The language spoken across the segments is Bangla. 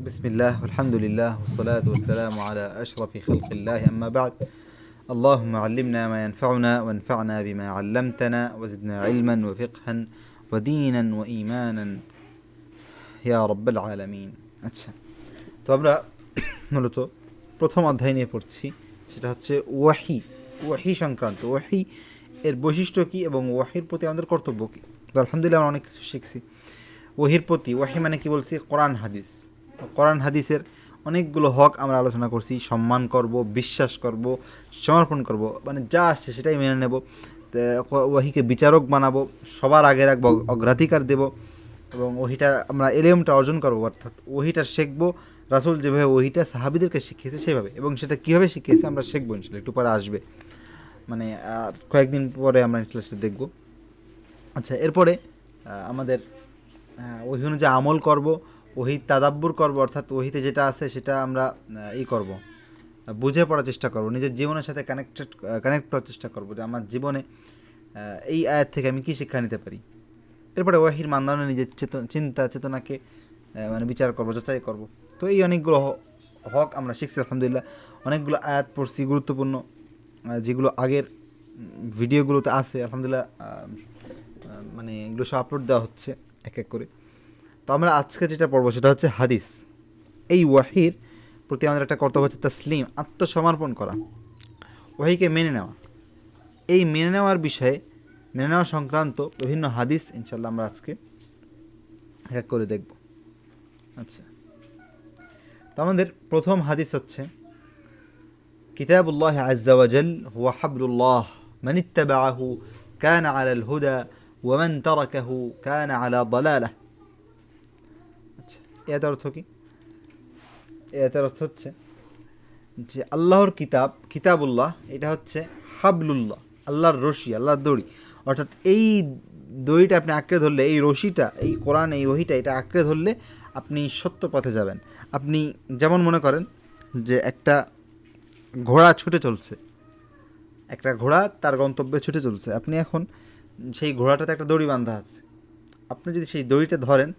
بسم الله والحمد لله والصلاة والسلام على أشرف خلق الله أما بعد اللهم علمنا ما ينفعنا وانفعنا بما علمتنا وزدنا علما وفقها ودينا وإيمانا يا رب العالمين আচ্ছা তো আমরা মূলত প্রথম অধ্যায় নিয়ে পড়ছি সেটা হচ্ছে ওয়াহি সংক্রান্ত ওয়াহি এর বৈশিষ্ট্য কী এবং ওয়াহির প্রতি আমাদের কর্তব্য কী। তো আলহামদুলিল্লাহ আমরা অনেক কিছু শিখছি ওয়াহির প্রতি। ওয়াহি মানে কি বলছি? কোরআন হাদিসের অনেকগুলো হক আমরা আলোচনা করছি। সম্মান করব, বিশ্বাস করব, সমর্পণ করব, মানে যা আসছে সেটাই মেনে নেব। ওয়াহিকে বিচারক বানাবো, সবার আগে রাখবো, অগ্রাধিকার দেব এবং ওহিটা আমরা এলেমটা অর্জন করবো, অর্থাৎ ওহিটা শিখবো রাসূল যেভাবে ওহিটা সাহাবীদেরকে শিখিয়েছে সেভাবে, এবং সেটা কীভাবে শিখিয়েছে আমরা শিখবো ইনশাআল্লাহ, একটু পরে আসবে, মানে আর কয়েকদিন পরে আমরা ক্লাসটা দেখব। আচ্ছা, এরপরে আমাদের ওহি অনুযায়ী আমল করব, ওহি তাদাব্বুর করব, অর্থাৎ ওহিতে যেটা আছে সেটা আমরা করব, বুঝে পড়ার চেষ্টা করব, নিজের জীবনের সাথে কানেক্ট করার চেষ্টা করব যে আমার জীবনে এই আয়াত থেকে আমি কী শিক্ষা নিতে পারি। এরপরে ওয়াহির মানদণ্ডে নিজের চিন্তা চেতনাকে মানে বিচার করব, যাচাই করব। তো এই অনেকগুলো হক আমরা শিখছি আলহামদুলিল্লাহ। অনেকগুলো আয়াত পড়ছি গুরুত্বপূর্ণ, যেগুলো আগের ভিডিওগুলোতে আছে আলহামদুলিল্লাহ, মানে এগুলো সব আপলোড দেওয়া হচ্ছে এক এক করে। তো আমরা আজকে যেটা পড়বো সেটা হচ্ছে হাদিস। এই ওয়াহির প্রতি আমাদের একটা কর্তব্য হচ্ছে তাসলিম, আত্মসমর্পণ করা, ওয়াহিকে মেনে নেওয়া। এই মেনে নেওয়ার বিষয়ে, মেনে নেওয়া সংক্রান্ত বিভিন্ন হাদিস ইনশাল্লাহ আমরা আজকে এক এক করে দেখব। আচ্ছা, তো আমাদের প্রথম হাদিস হচ্ছে কিতাবুল্লাহ আযজা ওয়া জাল হুয়া হাবলুল্লাহ মান ইত্তাবাআহু কানা আলাল হুদা ওয়া মান তারাকাহু কানা আলা দালালাহ। আচ্ছা, এর অর্থ কি? এর অর্থ হচ্ছে যে আল্লাহর কিতাবুল্লাহ এটা হচ্ছে হাবলুল্লাহ, আল্লাহর রশি, আল্লাহর দড়ি। অর্থাৎ এই দড়িটা আপনি আঁকড়ে ধরলে, এই রশিটা, এই কোরআন, এই ওহিটা, এটা আঁকড়ে ধরলে আপনি সত্য পথে যাবেন। আপনি যেমন মনে করেন যে একটা ঘোড়া ছুটে চলছে, একটা ঘোড়া তার গন্তব্যে ছুটে চলছে, আপনি এখন সেই ঘোড়াটাতে একটা দড়ি বাঁধা আছে, আপনি যদি সেই দড়িটা ধরেন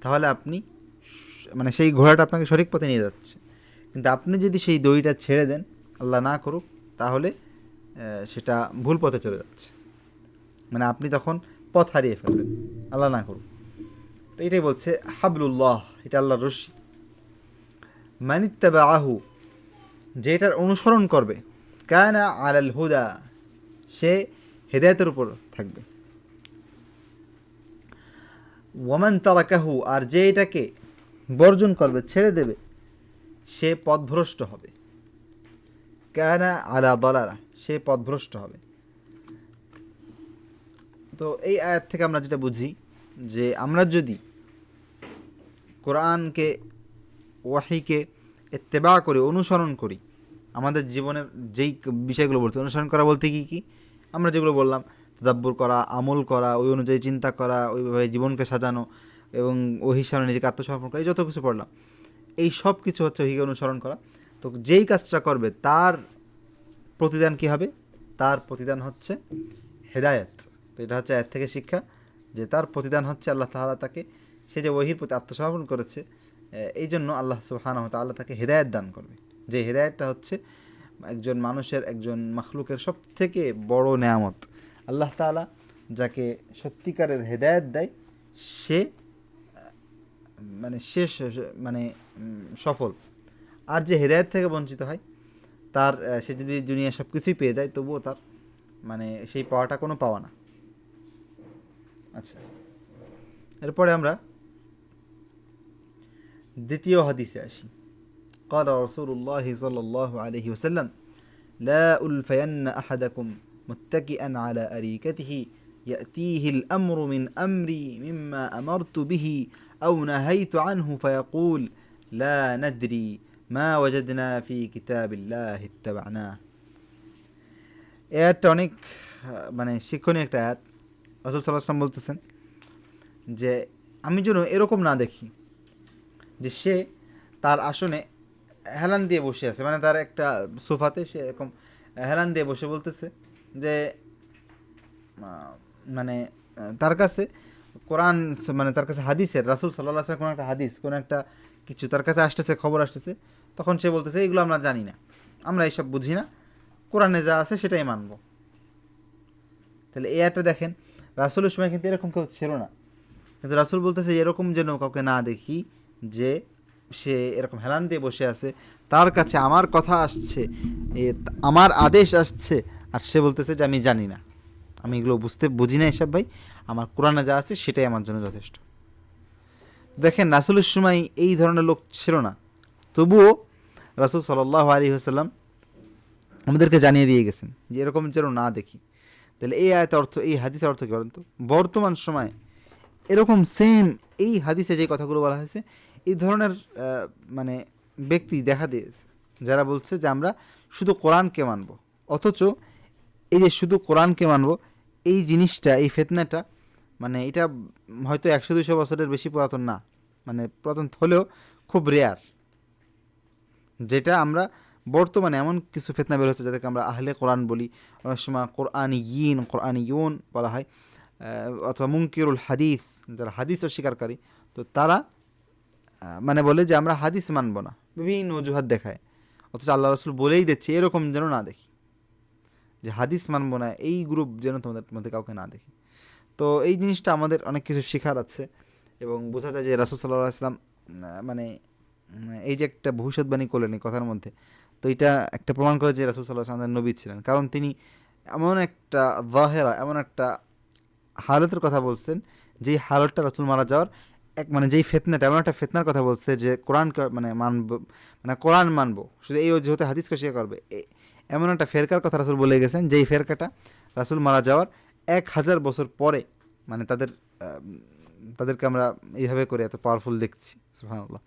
তাহলে আপনি মানে সেই ঘোড়াটা আপনাকে সঠিক পথে নিয়ে যাচ্ছে। কিন্তু আপনি যদি সেই দড়িটা ছেড়ে দেন, আল্লাহ না করুক, তাহলে সেটা ভুল পথে চলে যাচ্ছে, মানে আপনি তখন পথ হারিয়ে ফেলবেন, আল্লাহ না করুক। তো এটাই বলছে হাবলুল্লাহ, এটা আল্লাহর রশি। মানিত্তাবাআহু, যে এটার অনুসরণ করবে, কানা আলাল হুদা, সে হেদায়েতের উপর থাকবে। ওয়ামান তারাকাহু, আর যে এটাকে বর্জন করবে, ছেড়ে দেবে, সে পথভ্রষ্ট হবে। কানা আলা দালালা, সে পথভ্রষ্ট হবে। তো এই আয়াত থেকে আমরা যেটা বুঝি যে আমরা যদি কোরআনকে, ওয়াহিকে ইত্তেবা করি, অনুসরণ করি, আমাদের জীবনের যেই বিষয়গুলো বলতে অনুসরণ করা বলতে কি আমরা যেগুলো বললাম, তাদাব্বুর করা, আমল করা, ওই অনুযায়ী চিন্তা করা, ওইভাবে জীবনকে সাজানো এবং ওহির সামনে নিজেকে আত্মসমর্পণ করা, এই যত কিছু পড়লাম, এই সব কিছু হচ্ছে ওহিকে অনুসরণ করা। তো যেই কাজটা করবে তার প্রতিদান কি হবে? তার প্রতিদান হচ্ছে হেদায়েত। তো এটা হচ্ছে আয়াত থেকে শিক্ষা যে তার প্রতিদান হচ্ছে আল্লাহ তাআলা তাকে, সে যে ওহির প্রতি আত্মসমর্পণ করেছে, এই জন্য আল্লাহ সুবহানাহু ওয়া তাআলা তাকে হেদায়েত দান করবে। যে হেদায়েতটা হচ্ছে একজন মানুষের, একজন মাখলুকের সব থেকে বড় নেয়ামত। আল্লাহ তাআলা যাকে সত্যিকারের হেদায়েত দেয় সে মানে শেষ মানে সফল। আর যে হেদায়েত থেকে বঞ্চিত হয় তার, সে যদি দুনিয়া সব কিছুই পেয়ে যায় তবুও তার মানে সেই পাওয়াটা কোনো পাওয়া না। আচ্ছা, এরপরে আমরা দ্বিতীয় হাদিসে আসি। قال رسول الله صلى الله عليه وسلم لا ألفين أحدكم متكئا على أريكته يأتيه الأمر من أمري مما أمرت به أو نهيت عنه فيقول لا ندري ما وجدنا في كتاب الله اتبعناه। এটা অনেক মানে শিক্ষণীয় একটা আয়াত। রাসূল সাল্লাল্লাহু আলাইহি ওয়াসাল্লাম বলতেছেন যে আমি যেন এরকম না দেখি যে সে তার আসনে হেলান দিয়ে বসে আছে, মানে তার একটা সোফাতে সে এরকম হেলান দিয়ে বসে বলতেছে যে মানে তার কাছে কোরআন মানে তার কাছে হাদিসের রাসূল সাল্লাল্লাহু আলাইহি ওয়াসাল্লাম কোনো একটা হাদিস, কোনো একটা কিছু তার কাছে আসতেছে, খবর আসতেছে, তখন সে বলতেছে এগুলো আমরা জানি না, আমরা এইসব বুঝি না, কোরআনে যা আছে সেটাই মানবো। তাহলে এই একটা দেখেন, রাসূলের সময় কিন্তু এরকম কেউ ছিল না, কিন্তু রাসূল বলতেছে এরকম যেন কাউকে না দেখি যে সে এরকম হেলান দিয়ে বসে আছে, তার কাছে আমার কথা আসছে, আমার আদেশ আসছে, আর সে বলতেছে যে আমি জানি না, আমি এগুলো বুঝি না এসব ভাই, আমার কোরআনে যা আছে সেটাই আমার জন্য যথেষ্ট। দেখেন রাসূলের সময় এই ধরনের লোক ছিল না, তবুও রাসূল সাল্লাল্লাহু আলাইহি ওয়াসাল্লাম আমাদেরকে জানিয়ে দিয়ে গেছেন যে এরকম যেন না দেখি। তাহলে এই আয়াতের অর্থ, এই হাদিসের অর্থ কী বলেন তো? বর্তমান সময়ে এরকম সেম এই হাদিসে যে কথাগুলো বলা হয়েছে, এই ধরনের মানে ব্যক্তি দেখা দিয়েছে যারা বলছে যে আমরা শুধু কোরআনকে মানব, অথচ এই যে শুধু কোরআনকে মানব এই জিনিসটা, এই ফিতনাটা, মানে এটা হয়তো 100-200 বছরের বেশি পুরাতন না, মানে পুরাতন হলেও খুব রেয়ার, যেটা আমরা বর্তমানে এমন কিছু ফিতনা বের হচ্ছে যাদেরকে আমরা আহলে কোরআন বলি, অনেক সময় কোরআনিয়ুন বলা হয়, অথবা মুনকিরুল হাদিস, যারা হাদিস অস্বীকারী, তো তারা মানে বলে যে আমরা হাদিস মানব না, বিভিন্ন অজুহাত দেখায়, অথচ আল্লাহ রসুল বলেই দিচ্ছে এরকম যেন না দেখি, যে হাদিস মানব না এই গ্রুপ যেন তোমাদের মধ্যে কাউকে না দেখি। তো এই জিনিসটা আমাদের অনেক কিছু শেখার আছে, এবং বোঝা যায় যে রাসূল সাল্লাল্লাহু আলাইহি ওয়াসাল্লাম মানে এই যে একটা ভবিষ্যৎবাণী করলেন এই কথার মধ্যে, তো এটা একটা প্রমাণ করে যে রাসূল সাল্লাল্লাহু আলাইহি ওয়াসাল্লাম নবী ছিলেন, কারণ তিনি এমন একটা যাহেরা, এমন একটা হালতের কথা বলছেন, যেই হালতটা রাসূল মারা যাওয়ার মানে যেই ফিতনাটা, এমন একটা ফিতনার কথা বলছে যে কোরআনকে মানে মানব, মানে কোরআন মানবো শুধু এই অজুহাতে হাদিসকে স্বীকার করবে, এমন একটা ফেরকার কথা রাসূল বলে গেছেন, যেই ফেরকাটা রাসূল মারা যাওয়ার 1000 বছর পরে, মানে তাদেরকে আমরা এইভাবে করে এত পাওয়ারফুল দেখছি, সুবহানাল্লাহ।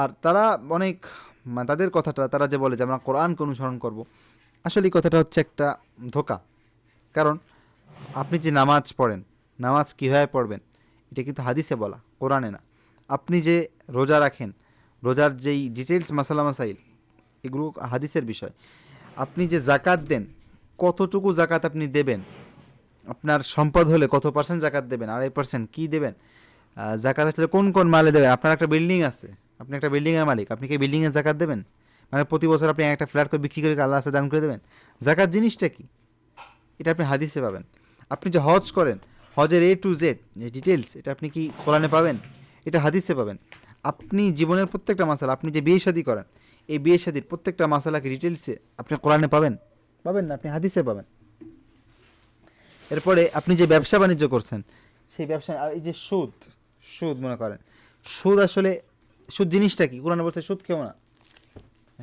আর তারা অনেক মানে তাদের কথাটা, তারা যে বলে যে আমরা কোরআনকে অনুসরণ করব, আসলে এই কথাটা হচ্ছে একটা ধোঁকা। কারণ আপনি যে নামাজ পড়েন, নামাজ কীভাবে পড়বেন এটা কিন্তু হাদিসে বলা, কোরআনে না। আপনি যে রোজা রাখেন, রোজার যেই ডিটেলস মাসালা মাসাইল, এগুলো হাদিসের বিষয়। আপনি যে জাকাত দেন, কতটুকু জাকাত আপনি দেবেন, আপনার সম্পদ হলে কত পার্সেন্ট জাকাত দেবেন, 2.5% কী দেবেন, জাকাত আসলে কোন কোন মালে দেবেন। আপনার একটা বিল্ডিং আছে, আপনি একটা বিল্ডিংয়ের মালিক, আপনি কি বিল্ডিংয়ের জাকাত দেবেন? মানে প্রতি বছর আপনি একটা ফ্ল্যাট করে বিক্রি করে আল্লাহ রাস্তায় দান করে দেবেন? জাকাত জিনিসটা কি, এটা আপনি হাদিসে পাবেন। আপনি যে হজ করেন, হজের A to Z যে ডিটেলস, এটা আপনি কি কোরআনে পাবেন? এটা হাদিসে পাবেন। আপনি জীবনের প্রত্যেকটা মাসালা, আপনি যে বিয়ে শাদী করেন, এই বিয়ে শাদীর প্রত্যেকটা মাসালাকে ডিটেলসে আপনি কোরআনে পাবেন? পাবেন না, আপনি হাদিসে পাবেন। এরপরে আপনি যে ব্যবসা বাণিজ্য করছেন, সেই ব্যবসা, এই যে সুদ, সুদ মনে করেন, সুদ আসলে সুদ জিনিসটা কি? কোরআনে বলছে সুদ কেউ না,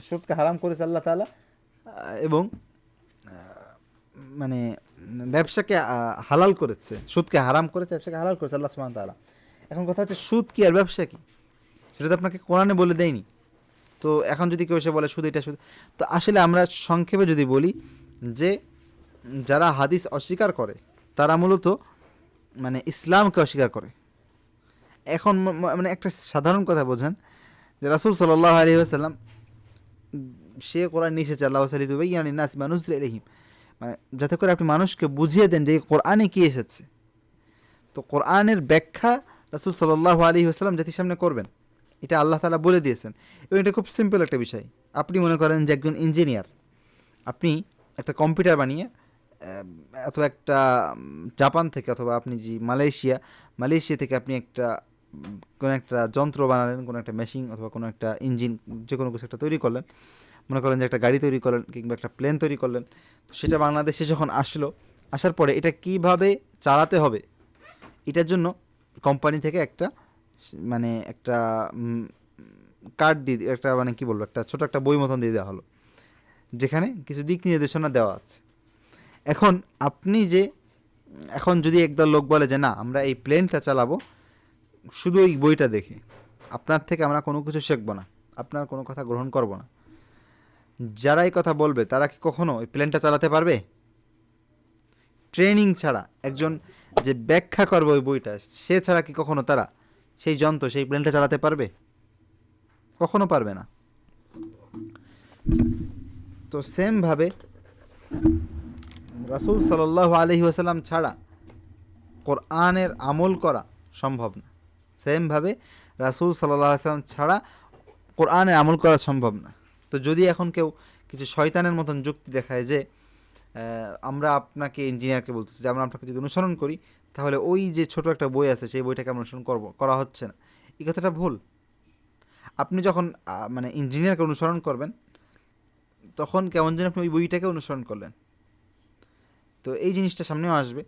সুদকে হারাম করেছে আল্লাহ তাআলা, এবং মানে ব্যবসাকে হালাল করেছে, সুদকে হারাম করেছে, ব্যবসাকে হালাল করেছে আল্লাহ সুবহানাহু ওয়া তাআলা। এখন কথা হচ্ছে সুদ কি আর ব্যবসা কি, সেটা তো আপনাকে কোরআনে বলে দেয়নি। তো এখন যদি কেউ এসে বলে সুদ এটা সুদ, তো আসলে আমরা সংক্ষেপে যদি বলি যে যারা হাদিস অস্বীকার করে তারা মূলত মানে ইসলামকে অস্বীকার করে। এখন মানে একটা সাধারণ কথা বোঝেন যে রাসূল সাল্লাল্লাহু আলাইহি ওয়াসাল্লাম সে কোরআন নিয়ে এসেছে, আল্লাহ সাল্লাল্লাহু নাস মা নুযিলা ইলাইহিম, মানে যাতে করে আপনি মানুষকে বুঝিয়ে দেন যে কোরআনে কী এসেছে। তো কোরআনের ব্যাখ্যা রাসূল সাল্লাল্লাহু আলাইহি ওয়াসাল্লাম জাতির সামনে করবেন, এটা আল্লাহ তাআলা বলে দিয়েছেন। এবং এটা খুব সিম্পল একটা বিষয়। আপনি মনে করেন যে একজন ইঞ্জিনিয়ার, আপনি একটা কম্পিউটার বানিয়ে অথবা একটা জাপান থেকে, অথবা আপনি যে মালয়েশিয়া থেকে আপনি একটা কোনো একটা যন্ত্র বানালেন, কোনো একটা মেশিন অথবা কোনো একটা ইঞ্জিন, যে কোনো কিছু একটা তৈরি করলেন, মনে করেন যে একটা গাড়ি তৈরি করলেন কিংবা একটা প্লেন তৈরি করলেন। তো সেটা বাংলাদেশে যখন আসার পরে এটা কিভাবে চালাতে হবে, এটার জন্য কোম্পানি থেকে একটা মানে একটা কার্ড দিয়ে, একটা মানে কী বলবো, একটা ছোটো একটা বই মতন দিয়ে দেওয়া হলো, যেখানে কিছু দিক নির্দেশনা দেওয়া আছে। এখন যদি একদল লোক বলে যে না আমরা এই প্লেনটা চালাবো শুধু এই বইটা দেখে, আপনার থেকে আমরা কোনো কিছু শিখবো না, আপনার কোনো কথা গ্রহণ করব না, যারা এই কথা বলবে তারা কি কখনো এই প্লেনটা চালাতে পারবে? ট্রেনিং ছাড়া, একজন যে ব্যাখ্যা করবে ওই বইটা, সে ছাড়া কি কখনো তারা সেই যন্ত্র, সেই প্লেনটা চালাতে পারবে? কখনো পারবে না। তো সেমভাবে রাসূল সাল্লাল্লাহু আলাইহি ওয়াসাল্লাম ছাড়া কোরআনের আমল করা সম্ভব না। সেমভাবে রাসূল সাল্লাল্লাহু আলাইহি ওয়াসাল্লাম ছাড়া কোরআনে আমল করা সম্ভব না। তো যদি এখন কেউ কিছু শয়তানের মতন যুক্তি দেখায় যে আমরা আপনাকে ইঞ্জিনিয়ারকে বলতেছি যে আমরা আপনাকে যদি অনুসরণ করি তাহলে ওই যে ছোট একটা বই আছে সেই বইটাকে আমরা অনুসরণ করা হচ্ছে না, এই কথাটা ভুল। আপনি যখন মানে ইঞ্জিনিয়ারকে অনুসরণ করবেন তখন কেমন যেন আপনি ওই বইটাকে অনুসরণ করলেন। তো এই জিনিসটা সামনেও আসবে।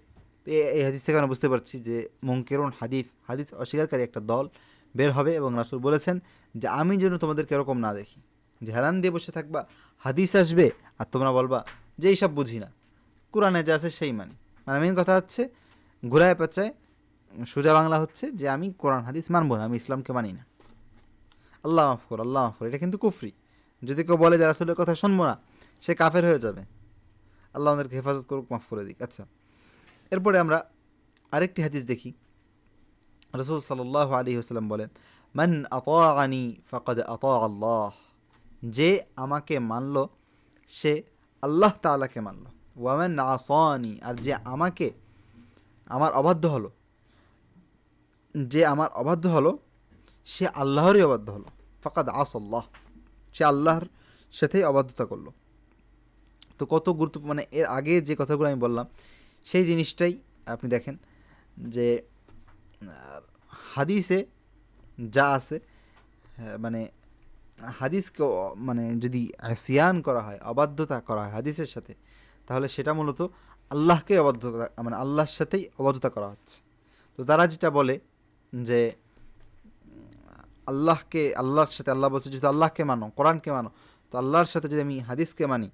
তো এই হাদিস থেকে আমরা বুঝতে পারছি যে মুনকিরুন হাদিস অস্বীকারী একটা দল বের হবে এবং রাসূল বলেছেন যে আমি যেন তোমাদেরকে এরকম না দেখি যে হেলান দিয়ে বসে থাকবা, হাদিস আসবে আর তোমরা বলবা যে এইসব বুঝি না, কোরআনে যা আছে সেই মানি। মানে মেন কথা হচ্ছে ঘুরায় পেঁচায় সোজা বাংলা হচ্ছে যে আমি কোরআন হাদিস মানবো না, আমি ইসলামকে মানি না। আল্লাহ মাফ কর, আল্লাহ মাফ কর, এটা কিন্তু কুফরি। যদি কেউ বলে যে রাসূলের কথা শুনবো না সে কাফের হয়ে যাবে। আল্লাহ আমাদেরকে হেফাজত করুক, মাফ করে দিক। আচ্ছা, এরপরে আমরা আরেকটি হাদিস দেখি। রাসূল সাল্লাল্লাহু আলাইহি ওয়াসাল্লাম বলেন, মান আতাআনি ফাকাদ আতা আল্লাহ, যে আমাকে মানল সে আল্লাহ তাআলাকে মানল। ওয়া মান আসানি, আর যে আমাকে আমার অবাধ্য হলো, যে আমার অবাধ্য হলো সে আল্লাহরই অবাধ্য হলো। ফাকাদ আসাল্লাহ, সে আল্লাহর সাথেই অবাধ্যতা করলো। তো কত গুরুত্বপূর্ণ, মানে এর আগে যে কথাগুলো আমি বললাম সেই জিনিসটাই আপনি দেখেন যে হাদিসে যা আছে, মানে হাদিসকে মানে যদি সিয়ান করা হয়, অবাধ্যতা করা হয় হাদিসের সাথে, তাহলে সেটা মূলত আল্লাহকে অবাধ্যতা, মানে আল্লাহর সাথেই অবাধ্যতা করা হচ্ছে। তো তারা যেটা বলে যে আল্লাহর সাথে, আল্লাহ বলছে যদি আল্লাহকে মানো, কোরআনকে মানো, তো আল্লাহর সাথে যদি আমি হাদিসকে মানি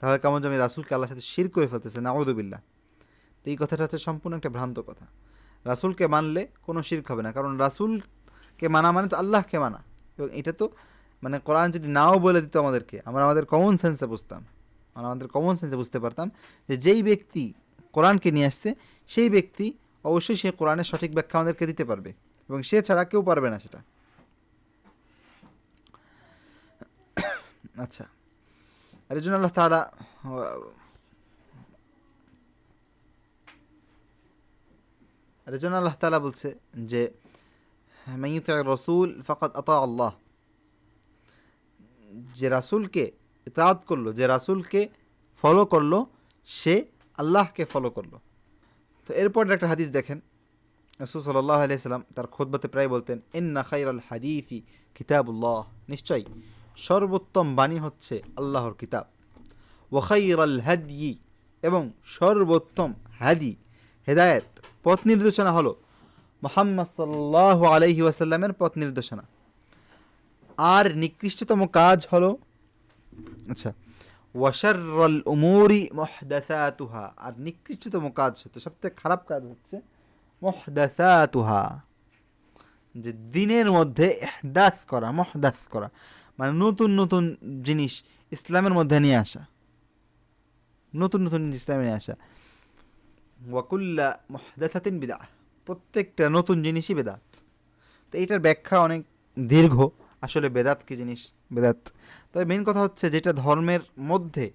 তাহলে কেমন যে আমি রাসূলকে আল্লাহর সাথে শিরক করে ফেলতেছে, নাউযুবিল্লাহ। তো এই কথাটা হচ্ছে সম্পূর্ণ একটা ভ্রান্ত কথা। রাসূলকে মানলে কোনো শিরক হবে না, কারণ রাসূলকে মানা মানে তো আল্লাহকে মানা। এবং এটা তো মানে কোরআন যদি নাও বলে দিত আমাদেরকে, আমরা আমাদের কমন সেন্সে বুঝতাম, আমাদের কমন সেন্সে বুঝতে পারতাম যে যেই ব্যক্তি কোরআনকে নিয়ে আসছে সেই ব্যক্তি অবশ্যই সে কোরআনের সঠিক ব্যাখ্যা আমাদেরকে দিতে পারবে, এবং সে ছাড়া কেউ পারবে না সেটা। আচ্ছা, আর এই জন্য আল্লাহ তাআলা বলছে যে মান ইউতি'র রাসূল ফাকাদ আতা আল্লাহ, যে রাসূলকে ইতাআত করলো, যে রাসূলকে ফলো করলো সে আল্লাহকে ফলো করলো। তো এরপর একটা হাদিস দেখেন, রাসূল সাল্লাল্লাহু আলাইহি সাল্লাম তার খুতবাতে প্রায় বলতেন, ইন্না খায়রাল হাদিসি কিতাবুল্লাহ, নিশ্চয়ই সর্বোত্তম বাণী হচ্ছে আল্লাহর কিতাব। ওয়া খায়রাল হাদyi, এবং সর্বোত্তম হাদি, হেদায়েত, পথ নির্দেশনা হলো মুহাম্মদ সাল্লাল্লাহু আলাইহি ওয়াসাল্লামের পথ নির্দেশনা। আর নিকৃষ্টতম কাজ হলো, আচ্ছা, ওয়া শাররাল উমুরি মুহদাসাতুহা, আর নিকৃষ্টতম কাজ হচ্ছে, সবথেকে খারাপ কাজ হচ্ছে মুহদাসাতুহা, যে দিনের মধ্যে ইহদাস করা, মুহদাস করা মানে নতুন নতুন জিনিস ইসলামের মধ্যে নিয়ে আসা, নতুন নতুন জিনিস ইসলামে নিয়ে আসা। ওয়া কুল্লা মুহদাসাতিন বিদআহ, প্রত্যেকটা নতুন জিনিসই বেদাত। তো এইটার ব্যাখ্যা অনেক দীর্ঘ, আসলে বেদাত কি জিনিস, বেদাত। তবে মেন কথা হচ্ছে যেটা ধর্মের মধ্যে,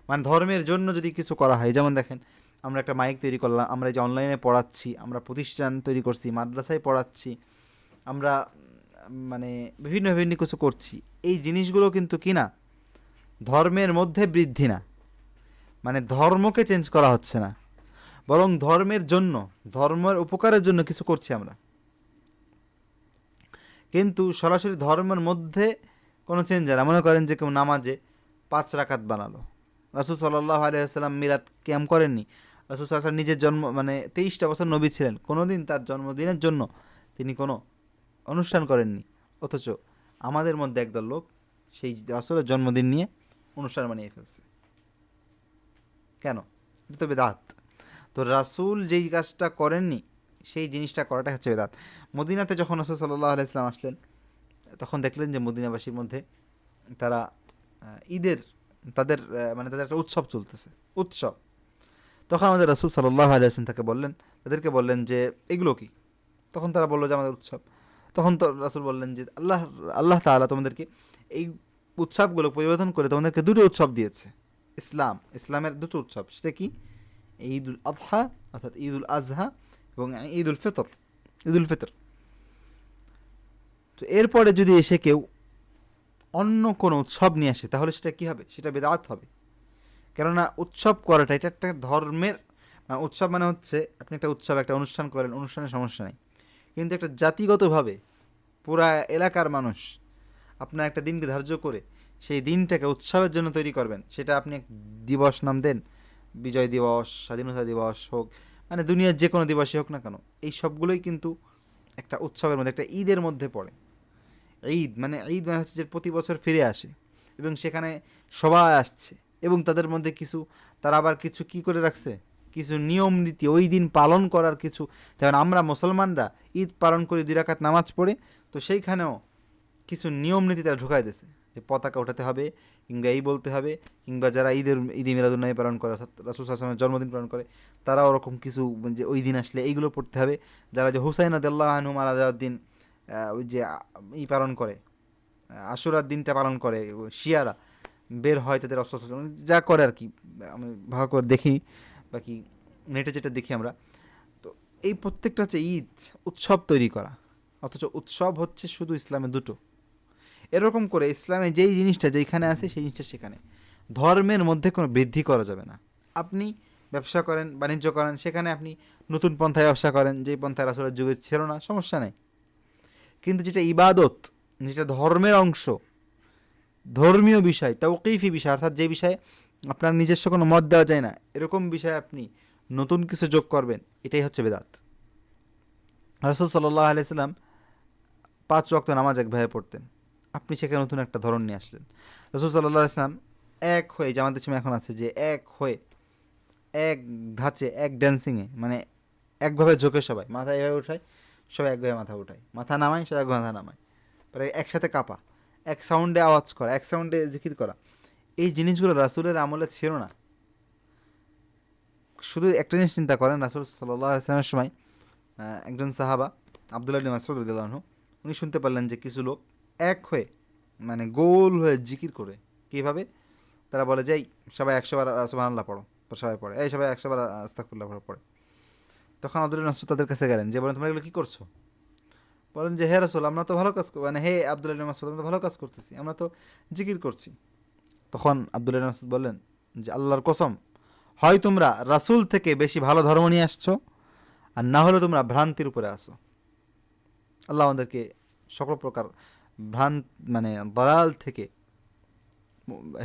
মানে ধর্মের জন্য যদি কিছু করা হয়, যেমন দেখেন আমরা একটা মাইক তৈরি করলাম, আমরা যে অনলাইনে পড়াচ্ছি, আমরা প্রতিষ্ঠান তৈরি করছি, মাদ্রাসায় পড়াচ্ছি, আমরা মানে বিভিন্ন বিভিন্ন কিছু করছি, এই জিনিসগুলো কিন্তু কি না ধর্মের মধ্যে বৃদ্ধি না, মানে ধর্মকে চেঞ্জ করা হচ্ছে না, বরং ধর্মের জন্য, ধর্মের উপকারের জন্য কিছু করছি আমরা। কিন্তু সরাসরি ধর্মের মধ্যে কোনো চেঞ্জ হয় না। মনে করেন যে কেউ নামাজে 5 রাকাত বানালো, রাসূল সাল্লাল্লাহু আলাইহি ওয়াসাল্লাম মিলাদ কিয়াম করেননি, রাসূল সাল্লাল্লাহু আলাইহি ওয়াসাল্লাম নিজের জন্ম মানে 23টা বছর নবী ছিলেন, কোনোদিন তার জন্মদিনের জন্য তিনি কোনো অনুষ্ঠান করেননি, অথচ আমাদের মধ্যে একদল লোক সেই রাসূলের জন্মদিন নিয়ে অনুষ্ঠান বানিয়ে ফেলছে। কেন? এটা তো বেদাত। তো রাসূল যেই কাজটা করেননি সেই জিনিসটা করাটা হচ্ছে বেদাত। মদিনাতে যখন রাসূল সাল্লাল্লাহু আলাইহি ওয়াসাল্লাম আসলেন তখন দেখলেন যে মদিনাবাসীর মধ্যে তারা ঈদের তাদের মানে তাদের একটা উৎসব চলতেছে, উৎসব। তখন আমাদের রাসূল সাল্লাল্লাহু আলাইহি ওয়াসাল্লাম তাদেরকে বললেন যে এগুলো কি? তখন তারা বললো যে আমাদের উৎসব। তখন তো রাসূল বললেন যে আল্লাহ তাআলা তোমাদেরকে এই উৎসবগুলো পরিবর্তন করে তোমাদেরকে দুটো উৎসব দিয়েছে, ইসলামের দুটো উৎসব। সেটা কি? ঈদুল আযহা অর্থাৎ ঈদুল আযহা এবং ঈদুল ফিতর। তো এরপরে যদি এসে কেউ অন্য কোনো উৎসব নিয়ে আসে তাহলে সেটা কী হবে? সেটা বেদাত হবে। কেননা উৎসব করাটা এটা একটা ধর্মের উৎসব মানে হচ্ছে আপনি একটা উৎসব একটা অনুষ্ঠান করেন, অনুষ্ঠানের সমস্যা নেই, কিন্তু একটা জাতিগতভাবে পুরা এলাকার মানুষ আপনার একটা দিনকে ধার্য করে সেই দিনটাকে উৎসবের জন্য তৈরি করবেন, সেটা আপনি এক দিবস নাম দেন, বিজয় দিবস, স্বাধীনতা দিবস হোক, মানে দুনিয়ার যে কোনো দিবসই হোক না কেন, এই সবগুলোই কিন্তু একটা উৎসবের মধ্যে, একটা ঈদের মধ্যে পড়ে। ঈদ মানে হচ্ছে যে প্রতি বছর ফিরে আসে এবং সেখানে সবাই আসছে এবং তাদের মধ্যে কিছু, তারা আবার কিছু কি করে রাখছে, কিছু নিয়ম নীতি ওই দিন পালন করার কিছু, যেমন আমরা মুসলমানরা ঈদ পালন করি 2 রাকাত নামাজ পড়ে, তো সেইখানেও কিছু নিয়ম নীতি তারা ঢুকাই দিয়েছে যে পতাকা ওঠাতে হবে, কিংবা এই বলতে হবে, কিংবা যারা ঈদ মিলাদুন্নবী পালন করে, রাসূল সাল্লাল্লাহু আলাইহি ওয়াসাল্লামের জন্মদিন পালন করে, তারা ওরকম কিছু যে ওই দিন আসলে এইগুলো পড়তে হবে। যারা যে হুসাইন রাদিয়াল্লাহু আনহু মারা যাওয়ার দিন ওই যে পালন করে, আশুরার দিনটা পালন করে, শিয়ারা বের হয় তাদের অস্ত্র যা করে আর কি, আমি ভালো করে দেখিনি, বাকি নেটে যেটা দেখি আমরা, তো এই প্রত্যেকটা হচ্ছে ঈদ উৎসব তৈরি করা, অথচ উৎসব হচ্ছে শুধু ইসলামে দুটো। এরকম করে ইসলামে যেই জিনিসটা যেইখানে আছে সেই জিনিসটা সেখানে, ধর্মের মধ্যে কোনো বৃদ্ধি করা যাবে না। আপনি ব্যবসা করেন, বাণিজ্য করেন, সেখানে আপনি নতুন পন্থায় ব্যবসা করেন, যেই পন্থায় রাসূলের যুগে ছিল না, সমস্যা নেই, কিন্তু যেটা ইবাদত, যেটা ধর্মের অংশ, ধর্মীয় বিষয়, তাওকীফি বিষয়, অর্থাৎ যে বিষয়ে আপনার নিজস্ব কোনো মত দেওয়া যায় না, এরকম বিষয়ে আপনি নতুন কিছু যোগ করবেন, এটাই হচ্ছে বেদাত। রাসূল সাল্লাল্লাহু আলাইহি সাল্লাম 5 ওয়াক্ত নামাজ একভাবে পড়তেন, আপনি সেখানে নতুন একটা ধরন নিয়ে আসলেন। রাসূল সাল্লাল্লাহু আলাইহি সাল্লাম এক হয়ে, যে আমাদের সময় এখন আছে যে এক হয়ে, এক ধাঁচে, এক ড্যান্সিংয়ে, মানে একভাবে ঝোঁকে সবাই মাথা এভাবে উঠায়, সবাই একভাবে মাথা উঠায়, মাথা নামায় সবাই এক মাথা নামায়, পরে একসাথে কাঁপা, এক সাউন্ডে আওয়াজ করা, এক সাউন্ডে জিকির করা, এই জিনিসগুলো রাসূলের আমলে ছিল না। শুধু একটা জিনিস চিন্তা করেন, রাসূল সাল্লাল্লাহু আলাইহি ওয়াসাল্লামের সময় একজন সাহাবা আব্দুল্লাহ ইবনে মাসউদ রাদিয়াল্লাহু আনহু, উনি শুনতে পারলেন যে কিছু লোক এক হয়ে, মানে গোল হয়ে জিকির করে। কীভাবে? তারা বলে যে এই সবাই 100 বার সুবহানাল্লাহ পড়ো, সবাই পড়ে, এই সবাই 100 বার আস্তাগফিরুল্লাহ পড়ে। তখন আব্দুল্লাহ ইবনে মাসউদ তাদের কাছে গেলেন, যে বলেন তোমরা এগুলো কী করছো? বলেন যে হে রাসূল, আমরা তো ভালো কাজ, মানে হে আব্দুল্লাহ ইবনে মাসউদ, আমরা তো ভালো কাজ করতেছি, আমরা তো জিকির করছি। তখন আব্দুল্লাহ ইবনে মাসউদ বললেন যে আল্লাহর কসম, হয় তোমরা রাসূল থেকে বেশি ভালো ধর্ম নিয়ে আসছো, আর না হলে তোমরা ভ্রান্তির উপরে আসো। আল্লাহ আমাদেরকে সকল প্রকার মানে দালাল থেকে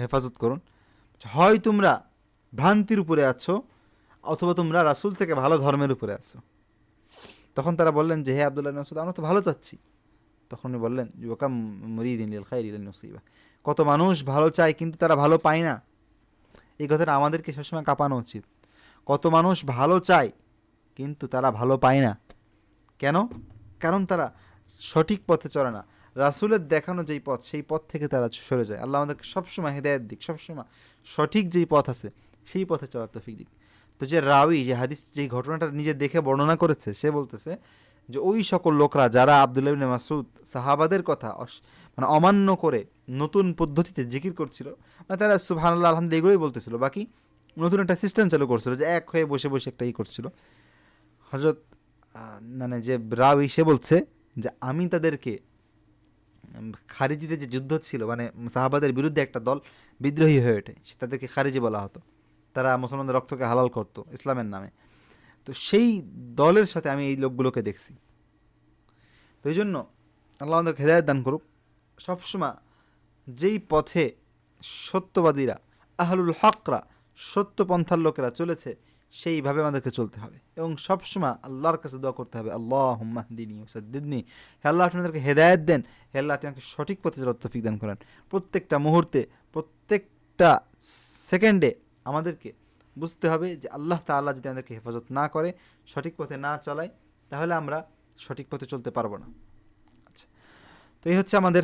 হেফাজত করুন। হয় তোমরা ভ্রান্তির উপরে আছো, অথবা তোমরা রাসূল থেকে ভালো ধর্মের উপরে আছো। তখন তারা বললেন যে হে আব্দুল্লাহ ইবনে মাসউদ, আমরা তো ভালো চাচ্ছি। তখন উনি বললেন ওয়াকাম মুরিদিন লিল খাইরি লা নুসিবা, কত মানুষ ভালো চায় কিন্তু তারা ভালো পায় না। এই কথাটা আমাদেরকে সবসময় কাঁপানো উচিত। কত মানুষ ভালো চায় কিন্তু তারা ভালো পায় না। কেন? কারণ তারা সঠিক পথে চলে না, রাসূলের দেখানো যেই পথ সেই পথ থেকে তারা সরে যায়। আল্লাহ আমাদেরকে সবসময় হেদায়েত দিক, সবসময় সঠিক যেই পথ আছে সেই পথে চলার তৌফিক দিক। তো যে রাউই, যে হাদিস, যেই ঘটনাটা নিজে দেখে বর্ণনা করেছে, সে বলতেছে যে ওই সকল লোকরা যারা আব্দুল্লাহ ইবনে মাসউদ সাহাবাদের কথা মানে অমান্য করে নতুন পদ্ধতিতে জিকির করছিল, মানে তারা সুবহানাল্লাহ আলহামদুলিল্লাহ এগুলোই বলতেছিল, বাকি নতুন একটা সিস্টেম চালু করছিল যে এক হয়ে বসে বসে একটা করছিল। হযরত মানে যে রাউই, সে বলছে যে আমি তাদেরকে খারিজিদের যে যুদ্ধ ছিল, মানে সাহাবাদের বিরুদ্ধে একটা দল বিদ্রোহী হয়ে ওঠে, তাদেরকে খারিজি বলা হতো, তারা মুসলমানদের রক্তকে হালাল করতো ইসলামের নামে, তো সেই দলের সাথে আমি এই লোকগুলোকে দেখছি। তো এই জন্য আল্লাহ আমাদেরকে হেদায়েত দান করুক। সবসময় যেই পথে সত্যবাদীরা, আহলুল হকরা, সত্যপন্থার লোকেরা চলেছে, সেইভাবে আমাদেরকে চলতে হবে এবং সবসময় আল্লাহর কাছে দোয়া করতে হবে, আল্লাহুম্মা হদিনি ওয়াসাদ্দিদনি, হে আল্লাহ আপনি আমাদেরকে হেদায়েত দেন, হে আল্লাহ আপনি আমাকে সঠিক পথে চলার তৌফিক দান করেন। প্রত্যেকটা মুহূর্তে, প্রত্যেকটা সেকেন্ডে আমাদেরকে বুঝতে হবে যে আল্লাহ তাআলা যদি আমাদেরকে হেফাজত না করে, সঠিক পথে না চলায়, তাহলে আমরা সঠিক পথে চলতে পারবো না। আচ্ছা, তো এই হচ্ছে আমাদের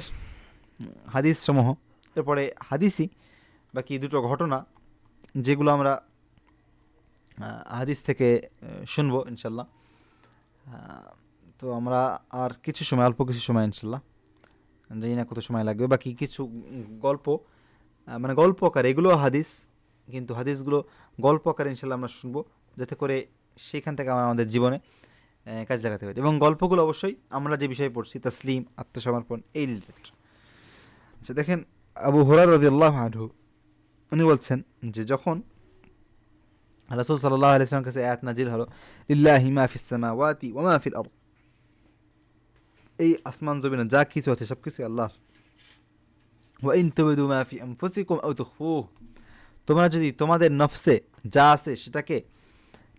হাদিস সমূহ। এরপরে হাদিসই বাকি দুটো ঘটনা যেগুলো আমরা হাদিস থেকে শুনবো ইনশাল্লাহ। তো আমরা আর কিছু সময়, অল্প কিছু সময় ইনশাল্লাহ, জানি না কত সময় লাগবে, বাকি কিছু গল্প, মানে গল্প আকারে, এগুলো হাদিস, কিন্তু হাদিসগুলো গল্প আকারে ইনশাল্লাহ আমরা শুনবো, যাতে করে সেইখান থেকে আমরা আমাদের জীবনে কাজে লাগাতে পারি। এবং গল্পগুলো অবশ্যই আমরা যে বিষয়ে পড়ছি তাসলিম, আত্মসমর্পণ, এই রিলেটেড। আচ্ছা দেখেন, আবু হুরায়রা রাদিয়াল্লাহু আনহু উনি বলছেন যে যখন রাসূল সাল্লাল্লাহু আলাইহি ওয়াসাল্লামের কাছে আয়াত নাজিল হলো, লিল্লাহি মা ফিস সামাওয়াতি ওয়া মা ফিল আরদ, এই আসমান জমিনে যা কিছু আছে সব কিছু আল্লাহর। ওয়া ইন তুবদু মা ফি আনফুসিকুম আও তুখফুহু, তোমরা যদি তোমাদের নফসে যা আছে সেটাকে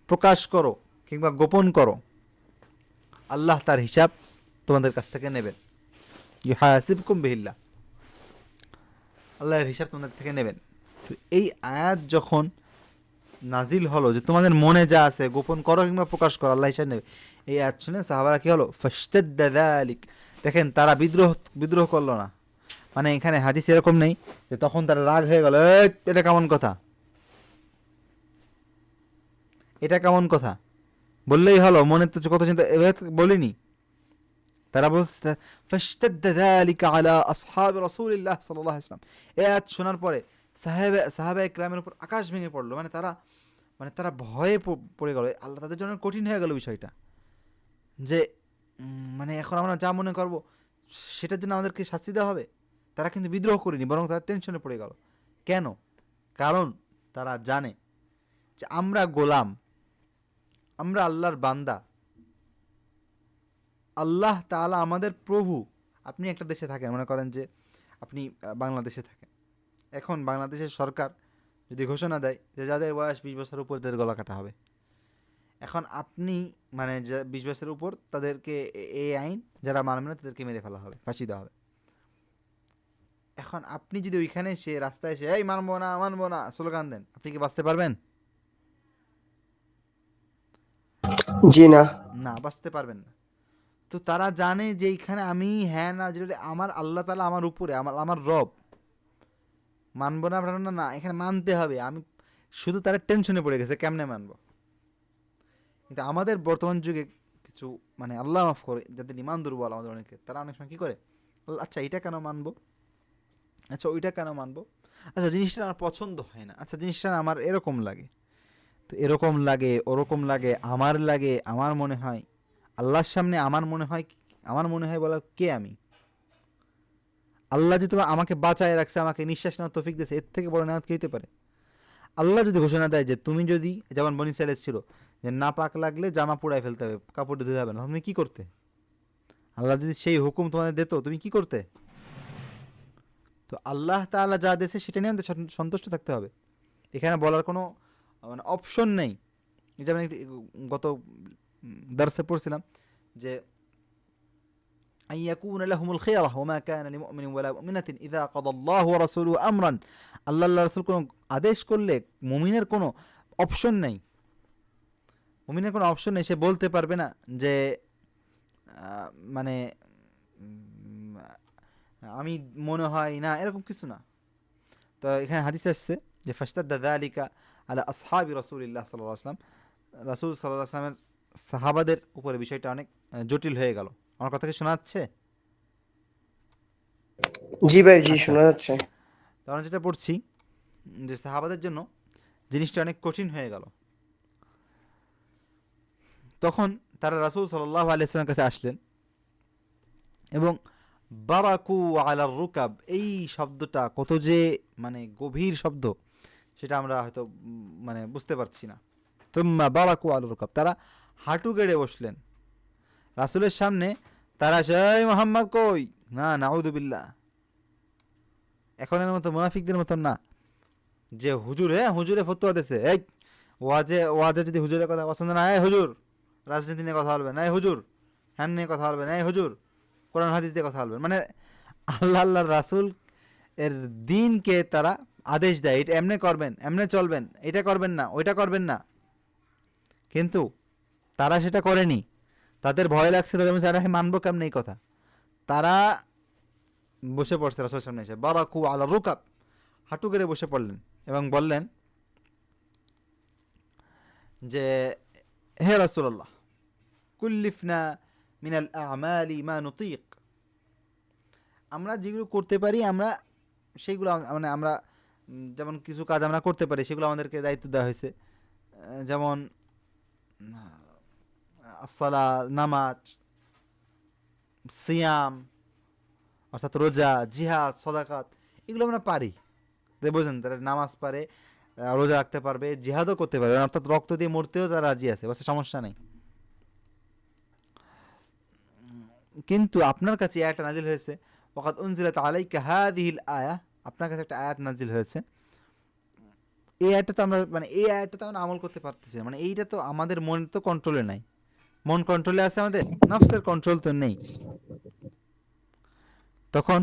প্রকাশ করো কিংবা গোপন করো, আল্লাহ তার হিসাব তোমাদের কাছ থেকে নেবেন। ইউহাসিবকুম বিহিল্লাহ, আল্লাহর হিসাব তোমাদের থেকে নেবেন। তো এই আয়াত যখন নাজিল হলো যে তোমাদের মনে যা আছে গোপন করো কিংবা প্রকাশ করো, আল্লাহ হিসাব নেবে, এই আয়াত শুনে সাহাবারা কি হলো, ফাশতাদ্দা যালিক, দেখেন তারা বিদ্রোহ করলো না। মানে এখানে হাদিস এরকম নেই যে তখন তারা রাগ হয়ে গেল, এটা কেমন কথা, এটা কেমন কথা বললেই হলো, মনে তো কত চিন্তা, এভাবে বলিনি। তারা বলছে ফাশতাদ্দা যালিকা আলা আসহাবি রাসূলিল্লাহ সাল্লাল্লাহু আলাইহি ওয়াসাল্লাম, এই আয়াত শোনার পরে সাহাবায়ে কেরামের উপর আকাশ ভেঙে পড়লো। মানে তারা ভয়ে পড়ে গেল, আল্লাহ তাদের জন্য কঠিন হয়ে গেল বিষয়টা, যে মানে এখন আমরা যা মনে করব সেটার জন্য আমাদেরকে শাস্তি দেওয়া হবে। তারা কিন্তু বিদ্রোহ করেনি, বরং তারা টেনশনে পড়ে গেল। কেন? কারণ তারা জানে যে আমরা গোলাম, আমরা আল্লাহর বান্দা, আল্লাহ তাআলা আমাদের প্রভু। আপনি একটা দেশে থাকেন, মনে করেন যে আপনি বাংলাদেশে থাকেন, এখন বাংলাদেশের সরকার যদি ঘোষণা দেয় যে যাদের বয়স 20 বছর উপর তাদের গলা কাটা হবে, এখন আপনি মানে 20 বছরের উপর তাদেরকে এই আইন যারা মানবে না তাদেরকে মেরে ফেলা হবে, ফাঁসি দেওয়া হবে। এখন আপনি যদি ওইখানে এসে রাস্তায় এসে এই মানবো না স্লোগান দেন, আপনি কি বাঁচতে পারবেন? জি না। না, বাঁচতে পারবেন না। তো তারা জানে যে এইখানে আমি হ্যাঁ না, যেটা আমার আল্লাহ তাআলা আমার উপরে, আমার রব, মানবো না, এখানে মানতে হবে। আমি শুধু তারা টেনশনে পড়ে গেছে কেমনে মানবো। কিন্তু আমাদের বর্তমান যুগে কিছু মানে আল্লাহ মাফ করে যাদের ইমান দুর্বল, আমাদের অনেকে, তারা অনেক সময় কী করে, আচ্ছা এটা কেন মানবো, আচ্ছা ওইটা কেন মানবো, আচ্ছা জিনিসটা আমার পছন্দ হয় না, আচ্ছা জিনিসটা আমার এরকম লাগে, তো এরকম লাগে ওরকম লাগে আমার মনে হয়, আল্লাহর সামনে আমার মনে হয় বলার কে আমি? আল্লাহ যে তোমার আমাকে বাঁচায় রাখছে, আমাকে নিঃশ্বাস নেওয়ার তৌফিক দিয়েছে, এর থেকে বড় নেওয়াত কি হতে পারে? আল্লাহ যদি ঘোষণা দেয় যে তুমি যদি, যেমন বনী ইসরাঈলের ছিল যে না পাক লাগলে জামা পোড়ায় ফেলতে হবে, কাপড় ধুতে হবে না, তুমি কি করতে? আল্লাহ যদি সেই হুকুম তোমাদের দিত, তুমি কি করতে? তো আল্লাহ তাআলা যা দিয়েছে সেটা নিয়ে আমাদের সন্তুষ্ট থাকতে হবে। এখানে বলার কোনো মানে অপশন নেই। যেমন গত দার্সে পড়ছিলাম যে أن يكون لهم الخيرة وما كان لمؤمن ولا مؤمنة إذا قضى الله ورسوله أمرا, আল্লাহ রাসূল কোনো আদেশ করলে মুমিনের কোনো অপশন নেই, সে বলতে পারবে না যে মানে আমি মনে হয় না, এরকম কিছু না। তো এখানে হাদিসে আসছে যে ফাশতাদ্দা যালিকা আলা আসহাবি রাসূলিল্লাহ সাল্লাল্লাহু আলাইহি ওয়াসাল্লাম, রাসূল সাল্লাল্লাহু আলাইহি ওয়াসাল্লামের সাহাবাদের উপরে বিষয়টা অনেক জটিল হয়ে গেল। আমার কথা কি শোনা যাচ্ছে? জি ভাই, জি আচ্ছা, শোনা যাচ্ছে। তখন যেটা পড়ছি যে সাহাবাদের জন্য জিনিসটা অনেক কঠিন হয়ে গেল। তখন তারা রাসূল সাল্লাল্লাহু আলাইহি ওয়াসাল্লামের কাছে আসলেন এবং বারাকু আলার রুকাব, এই শব্দটা কত যে মানে গভীর শব্দ সেটা আমরা হয়তো মানে বুঝতে পারছি না। তুম্মা বারাকু আলার রুকাব, তারা হাঁটু গেড়ে বসলেন রাসূলের সামনে। তারা সেই মোহাম্মদ কই, না নাউযুবিল্লাহ, এখনের মতো মুনাফিকদের মতন না যে হুজুরে ফতোয়া দিয়েছে, এই ওয়াজে যদি হুজুরের কথা পছন্দ না, এই হুজুর রাজনীতি নিয়ে কথা বলবেন, এই হুজুর হ্যান নিয়ে কথা বলবেন, এই হুজুর কোরআন হাদিস দিয়ে কথা বলবেন। মানে আল্লাহর রাসূল এর দিনকে তারা আদেশ দেয়, এটা এমনি করবেন, এমনি চলবেন, এটা করবেন না, ওইটা করবেন না। কিন্তু তারা সেটা করেনি। তাদের ভয় লাগছে, তাদের মধ্যে আরে মানবো কেমন এই কথা। তারা বসে পড়ছে রাসূলের সামনে এসে, বারাকু আলা রুকাব, হাঁটু গেড়ে বসে পড়লেন এবং বললেন যে হে রাসূলুল্লাহ, কুল্লিফনা মিনাল আমালি মা নুতিক, আমরা যেগুলো করতে পারি আমরা সেইগুলো মানে আমরা যেমন কিছু কাজ আমরা করতে পারি সেগুলো আমাদেরকে দায়িত্ব দেওয়া হয়েছে। যেমন সালাহ, নামাজ, সিয়াম অর্থাৎ রোজা, জিহাদ, সাদাকাত, এগুলো আমরা পারি। বোঝেন, তারা নামাজ পারে, রোজা রাখতে পারবে, জিহাদও করতে পারবে, অর্থাৎ রক্ত দিয়ে মরতেও তারা রাজি আছে, বাস সমস্যা নেই। কিন্তু আপনার কাছে আয়াতটা নাজিল হয়েছে, ওয়াকাদ উনজিলাত আলাইকা হাযিহিল আয়া, আপনার কাছে একটা আয়াত নাজিল হয়েছে, এই আয়াতটা তো আমরা মানে এই আয়াতটা তো আমরা আমল করতে পারতেছি না, মানে এইটা তো আমাদের মন তো কন্ট্রোলে নাই। মন কন্ট্রোলে আছে আমাদের, নফসের কন্ট্রোল তো নেই। তখন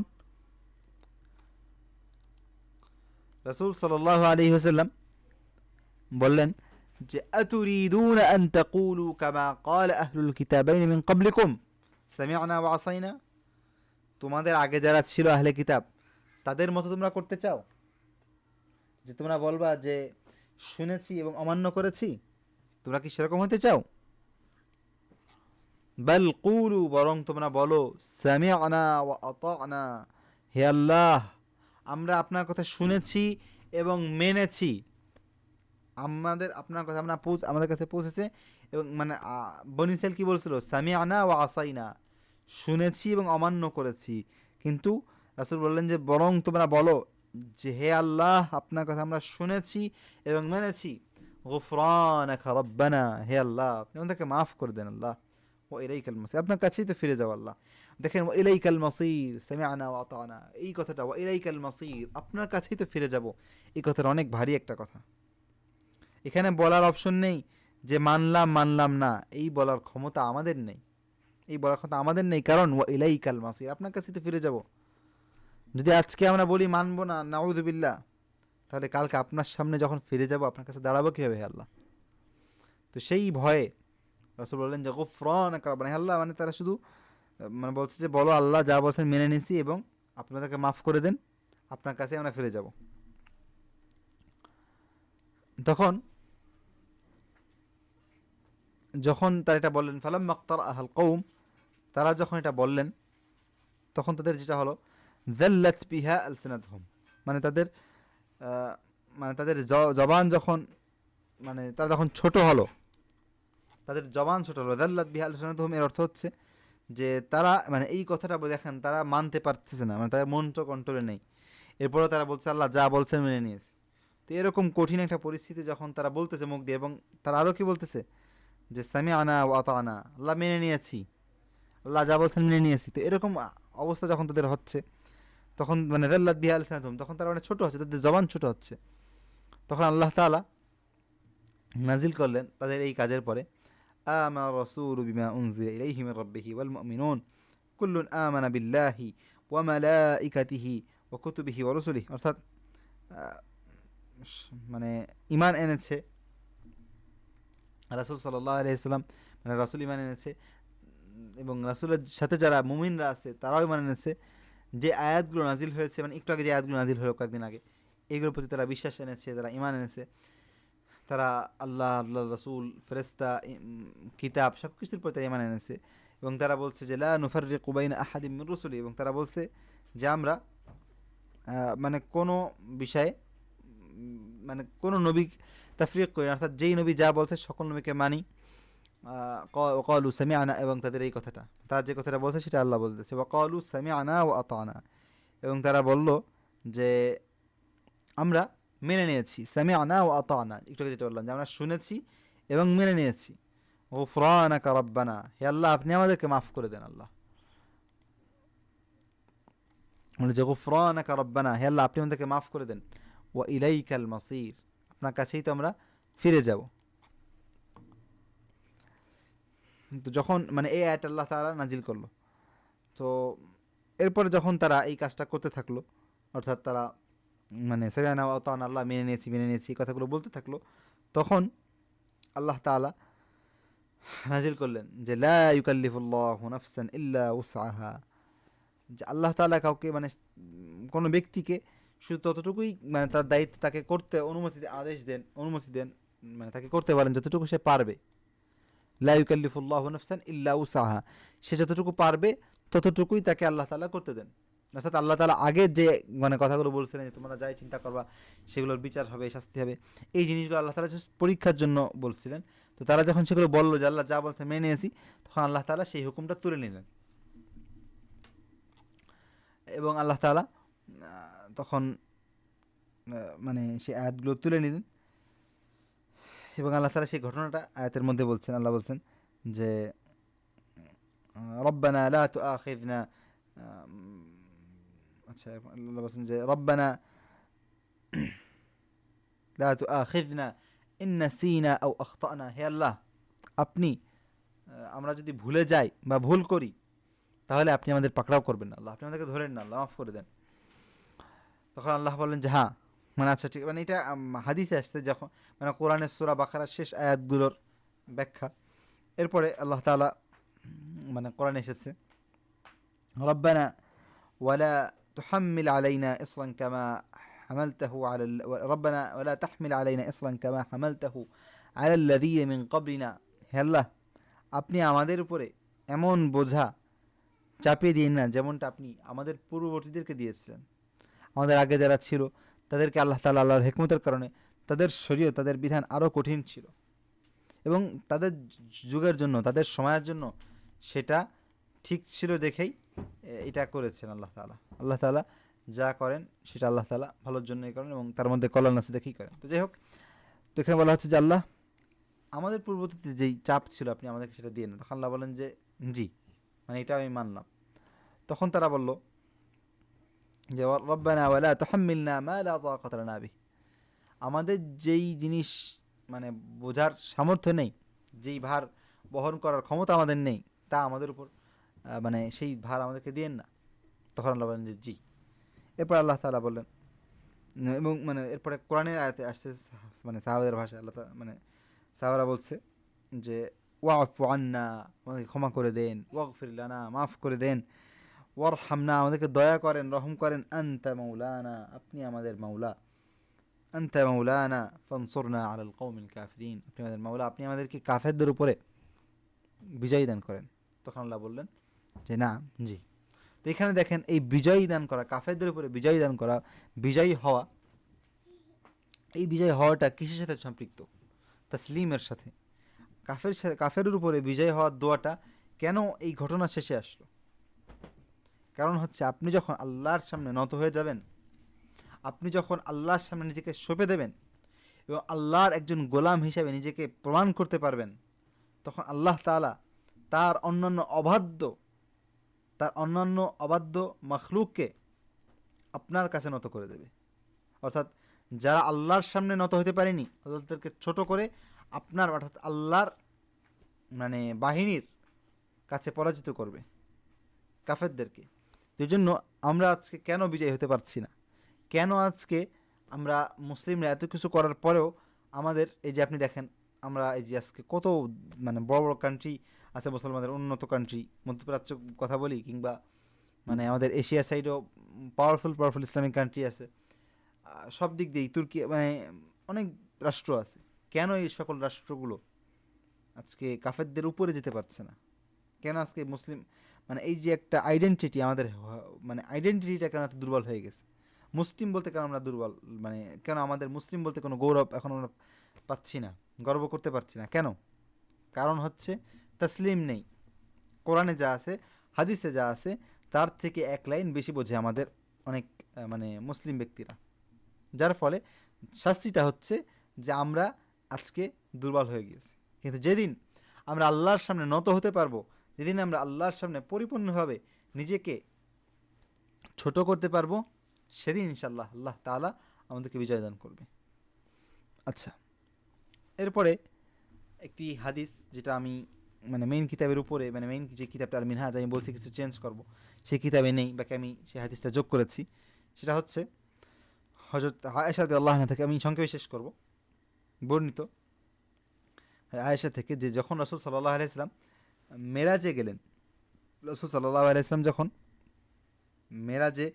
রাসূল সাল্লাল্লাহু আলাইহি ওয়াসাল্লাম বললেন যে আতুরিদুনা আন তাকুলু কামা ক্বালা আহলুল কিতাবাইন মিন ক্বাবলিকুম সামি'না ওয়া আসাইনা, তোমাদের আগে যারা ছিল আহলে কিতাব তাদের মতো তোমরা করতে চাও, যে তোমরা বলবা যে শুনেছি এবং অমান্য করেছি, তোমরা কি সেরকম হতে চাও? বাল কুলু, বরং তোমরা বলো সামি'না ওয়া আতা'না, হে আল্লাহ আমরা আপনার কথা শুনেছি এবং মেনেছি, আপনার কথা আমাদের কাছে পৌঁছেছে। এবং মানে বনী ইসরাইল কি বলছিল? সামি'না ওয়া আসাইনা, শুনেছি এবং অমান্য করেছি। কিন্তু রাসূল বললেন যে বরং তোমরা বলো যে হে আল্লাহ আপনার কথা আমরা শুনেছি এবং মেনেছি, গুফরানাকা রাব্বানা, হে আল্লাহ আপনি আমাদেরকে মাফ করে দেন আল্লাহ, ওয়া ইলাইকাল মাসির, আপনার কাছেই তো ফিরে যাও আল্লাহ। দেখেন ওয়া ইলাইকাল মাসির, সামি'না ওয়া আতা'না, এই কথাটা ওয়া ইলাইকাল মাসির, আপনার কাছেই তো ফিরে যাব, এই কথাটা অনেক ভারী একটা কথা। এখানে বলার অপশন নেই যে মানলাম না, এই বলার ক্ষমতা আমাদের নেই, এই বলার ক্ষমতা আমাদের নেই, কারণ ওয়া ইলাইকাল মাসির, আপনার কাছেই তো ফিরে যাব। যদি আজকে আমরা বলি মানবো না, নাউযু বিল্লাহ, তাহলে কালকে আপনার সামনে যখন ফিরে যাব আপনার কাছে দাঁড়াবো কীভাবে হে আল্লাহ? তো সেই ভয়ে রাসূল বললেন যে গুফরানাকা রাব্বানা, হে আল্লাহ, মানে তারা শুধু মানে বলছে যে বলো আল্লাহ যা বলছেন মেনে নিছি এবং আপনাদেরকে মাফ করে দেন, আপনার কাছে আমরা ফিরে যাব। যখন তারা এটা বললেন, ফালাম্মা ইক্তারাআহাল কওম, তারা যখন এটা বললেন তখন তাদের যেটা হলো যাল্লাত বিহা আলসিনাতুহুম, মানে তাদের জবান যখন মানে তারা যখন ছোট হলো, তাদের জবান ছোট হলো, যাল্লাত বিহা আলসিনাতুহুম, এর অর্থ হচ্ছে যে তারা মানে এই কথাটা দেখেন তারা মানতে পারতেছে না, মানে তাদের মন তো কন্ট্রোলে নেই, এরপরেও তারা বলছে আল্লাহ যা বলছেন মেনে নিয়েছে। তো এরকম কঠিন একটা পরিস্থিতি যখন তারা বলতেছে মুখ দিয়ে, এবং তারা আরও কি বলতেছে যে সামি'না ওয়া আতা'না, আল্লাহ মেনে নিয়েছি, আল্লাহ যা বলছেন মেনে নিয়েছি, তো এরকম অবস্থা যখন তাদের হচ্ছে তখন মানে যাল্লাত বিহা আলসিনাতুহুম, তখন তারা মানে ছোট হচ্ছে, তাদের জবান ছোট হচ্ছে। তখন আল্লাহ তাআলা নাজিল করলেন তাদের এই কাজের পরে, আমানা রাসূলু বিমা উনজিলা ইলাইহি মির রাব্বিহি ওয়াল মুমিনুন কুল্লুন আমানা বিল্লাহি ওয়া মালাইকাতিহি ওয়া কুতুবিহি ওয়া রুসুলিহি, অর্থাৎ মানে ঈমান এনেছে রাসূল সাল্লাল্লাহু আলাইহি ওয়াসাল্লাম, মানে রাসূল ঈমান এনেছে এবং রাসূলের সাথে যারা মুমিনরা আছে তারাও ঈমান এনেছে, যে আয়াতগুলো নাজিল হয়েছে, মানে একটু আগে যে আয়াতগুলো নাজিল হলো কয়েকদিন আগে, এগুলোর প্রতি তারা বিশ্বাস এনেছে, তারা ঈমান এনেছে, তারা আল্লাহ রাসূল, ফেরেশতা, কিতাব সব কিছুর প্রতি ঈমান এনেছে। এবং তারা বলছে যে লা নুফাররিকু বাইনা আহাদিম মির রুসুলি, এবং তারা বলছে যে আমরা মানে কোনো বিষয়ে মানে কোনো নবী তাফরিক করি না, অর্থাৎ যেই নবী যা বলছে সকল নবীকে মানি। ওয়াকালু সামি'না, এবং তাদের এই কথাটা, তারা যে কথাটা বলছে সেটা আল্লাহ বলতেছে, ওয়াকালু সামি'না ওয়া আতা'না, এবং তারা বলল যে আমরা মেনে নিয়েছি, সামি'না ওয়া আতা'না, একটু আগে যেটা বললাম যে আমরা শুনেছি এবং মেনে নিয়েছি। গুফরানাকা রাব্বানা, হে আল্লাহ আপনি আমাদেরকে মাফ করে দেন আল্লাহ, যে গুফরানাকা রাব্বানা, হে আল্লাহ আপনি আমাদেরকে মাফ করে দেন, ওয়া ইলাইকাল মাসির, আপনার কাছেই তো আমরা ফিরে যাব। তো যখন মানে এই আয়াত আল্লাহ তাআলা নাজিল করলো, তো এরপরে যখন তারা এই কাজটা করতে থাকলো, অর্থাৎ তারা মানে সামি'না ওয়া আতা'না, আল্লাহ মেনে নিয়েছি এই কথাগুলো বলতে থাকলো, তখন আল্লাহ তাআলা নাজিল করলেন যে লা ইউকাল্লিফুল্লাহু নাফসান ইল্লা উসআহা, যে আল্লাহ তাআলা কাউকে মানে কোনো ব্যক্তিকে শুধু ততটুকুই মানে তার দায়িত্ব তাকে করতে অনুমতি দেন, মানে তাকে করতে বলেন যতটুকু সে পারবে। লা ইউকাল্লিফুল্লাহু নাফসান ইল্লা উসআহা, সে যতটুকু পারবে ততটুকুই তাকে আল্লাহ তাআলা করতে দেন। অর্থাৎ আল্লাহ তাআলা আগে যে মানে কথাগুলো বলছিলেন যে তোমরা যাই চিন্তা করবা সেগুলোর বিচার হবে, শাস্তি হবে, এই জিনিসগুলো আল্লাহ তাআলা পরীক্ষার জন্য বলছিলেন। তো তারা যখন সেগুলো বললো যে আল্লাহ যা বলছে মেনে নিয়েছি, তখন আল্লাহ তাআলা সেই হুকুমটা তুলে নিলেন এবং আল্লাহ তাআলা তখন মানে সেই আয়াতগুলো তুলে নিলেন এবং আল্লাহ তাআলা সেই ঘটনাটা আয়াতের মধ্যে বলছেন। আল্লাহ বলছেন যে রব্বানা লা তুআখিযনা, আচ্ছা আল্লাহ বলছেন যে রব্বানা লা তুআখিযনা ইন নাসিনা আও আখতানা, হে আল্লাহ আপনি আমরা যদি ভুলে যাই বা ভুল করি তাহলে আপনি আমাদের পাকড়াও করবেন না, আল্লাহ আপনি আমাদেরকে ধরেন না, আল্লাহ মাফ করে দেন। তখন আল্লাহ বললেন যে হ্যাঁ, মানে আচ্ছা ঠিক, মানে এটা হাদিসে আসছে যখন মানে কোরআনের সূরা বাকারার শেষ আয়াতগুলোর ব্যাখ্যা। এরপরে আল্লাহ তাআলা মানে কোরআনে এসেছে রব্বানা ওয়ালা তুহাম্মিল আলাইনা ইসরান কামা হামালতাহু আলা রব্বানা ওয়ালা তাহমিল আলাইনা ইসরান কামা হামালতাহু আলা আল্লাযীনা মিন ক্বাবলিনা, হে আল্লাহ আপনি আমাদের উপরে এমন বোঝা চাপিয়ে দিন না যেমনটা আপনি আমাদের পূর্ববর্তীদেরকে দিয়েছিলেন। আমাদের আগে যারা ছিল তাদেরকে আল্লাহ তাআলা আল্লাহর হিকমতের কারণে তাদের শরীয়ত তাদের বিধান আরও কঠিন ছিল এবং তাদের যুগের জন্য তাদের সময়ের জন্য সেটা ঠিক ছিল দেখেই এটা করেছেন আল্লাহ তাআলা। আল্লাহ তাআলা যা করেন সেটা আল্লাহ তাআলা ভালোর জন্যই করেন এবং তার মধ্যে কল্যাণ আছে দেখেই করেন। তো যাই হোক, তো এখানে বলা হচ্ছে যে আল্লাহ আমাদের পূর্ববর্তীতে যেই চাপ ছিল আপনি আমাদেরকে সেটা দিয়ে না। তখন আল্লাহ বলেন যে জি, মানে এটা আমি মানলাম। তখন তারা বলল যে রব্বানা ওয়ালা তুহাম্মিলনা মা লা তাকাতা লানা বিহি, আমাদের যেই জিনিস মানে বোঝার সামর্থ্য নেই, যেই ভার বহন করার ক্ষমতা আমাদের নেই, তা আমাদের উপর মানে সেই ভার আমাদেরকে দিয়েন না। তখন আল্লাহ বলেন যে জি। এরপর আল্লাহ তাআলা বললেন এবং মানে এরপরে কোরআনের আয়াতে আসছে মানে সাহাবাদের ভাষায় আল্লাহ তাআলা মানে সাহাবারা বলছে যে ওয়াফু আন্না, আমাদেরকে ক্ষমা করে দেন, ওয়াগফির লানা, মাফ করে দেন, ওয়ারহামনা, আমাদেরকে দয়া করেন, রহম করেন, আনতা মাওলানা, আপনি আমাদের মাওলা, আনতা মাওলানা ফানসুরনা আলাল কওমিল কাফিরিন, আপনি আমাদের মাওলা, আপনি আমাদেরকে কাফেরদের উপরে বিজয় দান করেন। তখন আল্লাহ বললেন যে না, জি। তো এখানে দেখেন এই বিজয় দান করা, কাফেরদের উপরে বিজয় দান করা, বিজয়ী হওয়া, এই বিজয় হওয়াটা কিসের সাথে সম্পৃক্ত? তাসলিমের সাথে। কাফেরের উপরে বিজয় হওয়ার দোয়াটা কেন এই ঘটনা শেষে আসলো? কারণ হচ্ছে আপনি যখন আল্লাহর সামনে নত হয়ে যাবেন, আপনি যখন আল্লাহর সামনে নিজেকে সঁপে দেবেন এবং আল্লাহর একজন গোলাম হিসেবে নিজেকে প্রমাণ করতে পারবেন, তখন আল্লাহ তাআলা তার অন্যান্য অবাধ্য মখলুককে আপনার কাছে নত করে দেবে। অর্থাৎ যারা আল্লাহর সামনে নত হতে পারেনি, আল্লাহদেরকে ছোট করে আপনার অর্থাৎ আল্লাহর মানে বাহিনীর কাছে পরাজিত করবে কাফেরদেরকে। এই জন্য আমরা আজকে কেন বিজয়ী হতে পারছি না? কেন আজকে আমরা মুসলিমরা এত কিছু করার পরেও আমাদের এই যে আপনি দেখেন আমরা এই যে আজকে কত মানে বড় বড় কান্ট্রি আছে মুসলমানদের, উন্নত কান্ট্রি, মধ্যপ্রাচ্য কথা বলি কিংবা মানে আমাদের এশিয়া সাইডেও পাওয়ারফুল ইসলামিক কান্ট্রি আছে, সব দিক দিয়েই তুর্কি মানে অনেক রাষ্ট্র আছে। কেন এই সকল রাষ্ট্রগুলো আজকে কাফেরদের উপরে যেতে পারছে না? কেন আজকে মুসলিম মানে এই যে একটা আইডেন্টিটি আমাদের মানে আইডেন্টিটিটা কেন এত দুর্বল হয়ে গেছে? মুসলিম বলতে কেন আমরা দুর্বল, মানে কেন আমাদের মুসলিম বলতে কোনো গৌরব এখন আমরা পাচ্ছি না, গর্ব করতে পারছি না কেন? কারণ হচ্ছে তসলিম নেই। কোরআনে যা আছে, হাদিসে যা আছে, তার থেকে এক লাইন বেশি বোঝে আমাদের অনেক মানে মুসলিম ব্যক্তিরা, যার ফলে শাস্তিটা হচ্ছে যে আমরা আজকে দুর্বল হয়ে গিয়েছি। কিন্তু যেদিন আমরা আল্লাহর সামনে নত হতে পারবো, যেদিন আমরা আল্লাহর সামনে পরিপূর্ণভাবে নিজেকে ছোট করতে পারবো, সেদিন ইনশাআল্লাহ আল্লাহ তাআলা আমাদেরকে বিজয় দান করবে। আচ্ছা, এরপরে একটি হাদিস যেটা আমি মানে মেইন কিতাবের উপরে মানে মেইন যে কিতাবটা আল মিনহাজ, আমি বলছি কিছু চেঞ্জ করব, সেই কিতাবে নেই, বাকি আমি সেই হাদিসটা যোগ করেছি। সেটা হচ্ছে হযরত আয়েশা রাদিয়াল্লাহু আনহা থেকে, আমি সংক্ষেপে শেষ করব, বর্ণিত আয়েশা থেকে যে যখন রাসূল সাল্লাল্লাহু আলাইহি ওয়াসাল্লাম মেরাজে গেলেন, রাসূল সাল্লাল্লাহু আলাইহি ওয়াসাল্লাম যখন মেরাজে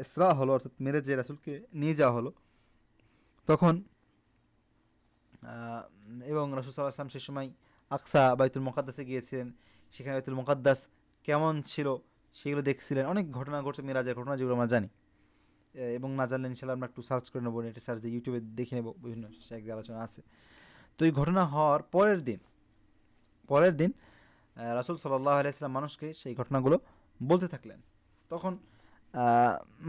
ইসরা হলো, অর্থাৎ মেরাজে রাসূলকে নিয়ে যাওয়া হলো, তখন এবং রাসূল সাল্লাল্লাহু আলাইহি ওয়াসাল্লাম সেই সময় আকসা বাইতুল মুকাদ্দাসে গিয়েছিলেন, সেখানে বাইতুল মুকাদ্দাস কেমন ছিল সেগুলো দেখছিলেন। অনেক ঘটনা ঘটছে মেরাজের ঘটনা, যেগুলো আমরা জানি, এবং না জানলে ইনশাআল্লাহ আমরা একটু সার্চ করে নেবো, নেটে সার্চ দিয়ে ইউটিউবে দেখে নেবো, বিভিন্ন শাইখদের আলোচনা আছে। তো এই ঘটনা হওয়ার পরের দিন রাসূল সাল্লাল্লাহু আলাইহি ওয়াসাল্লাম মানুষকে সেই ঘটনাগুলো বলতে থাকলেন। তখন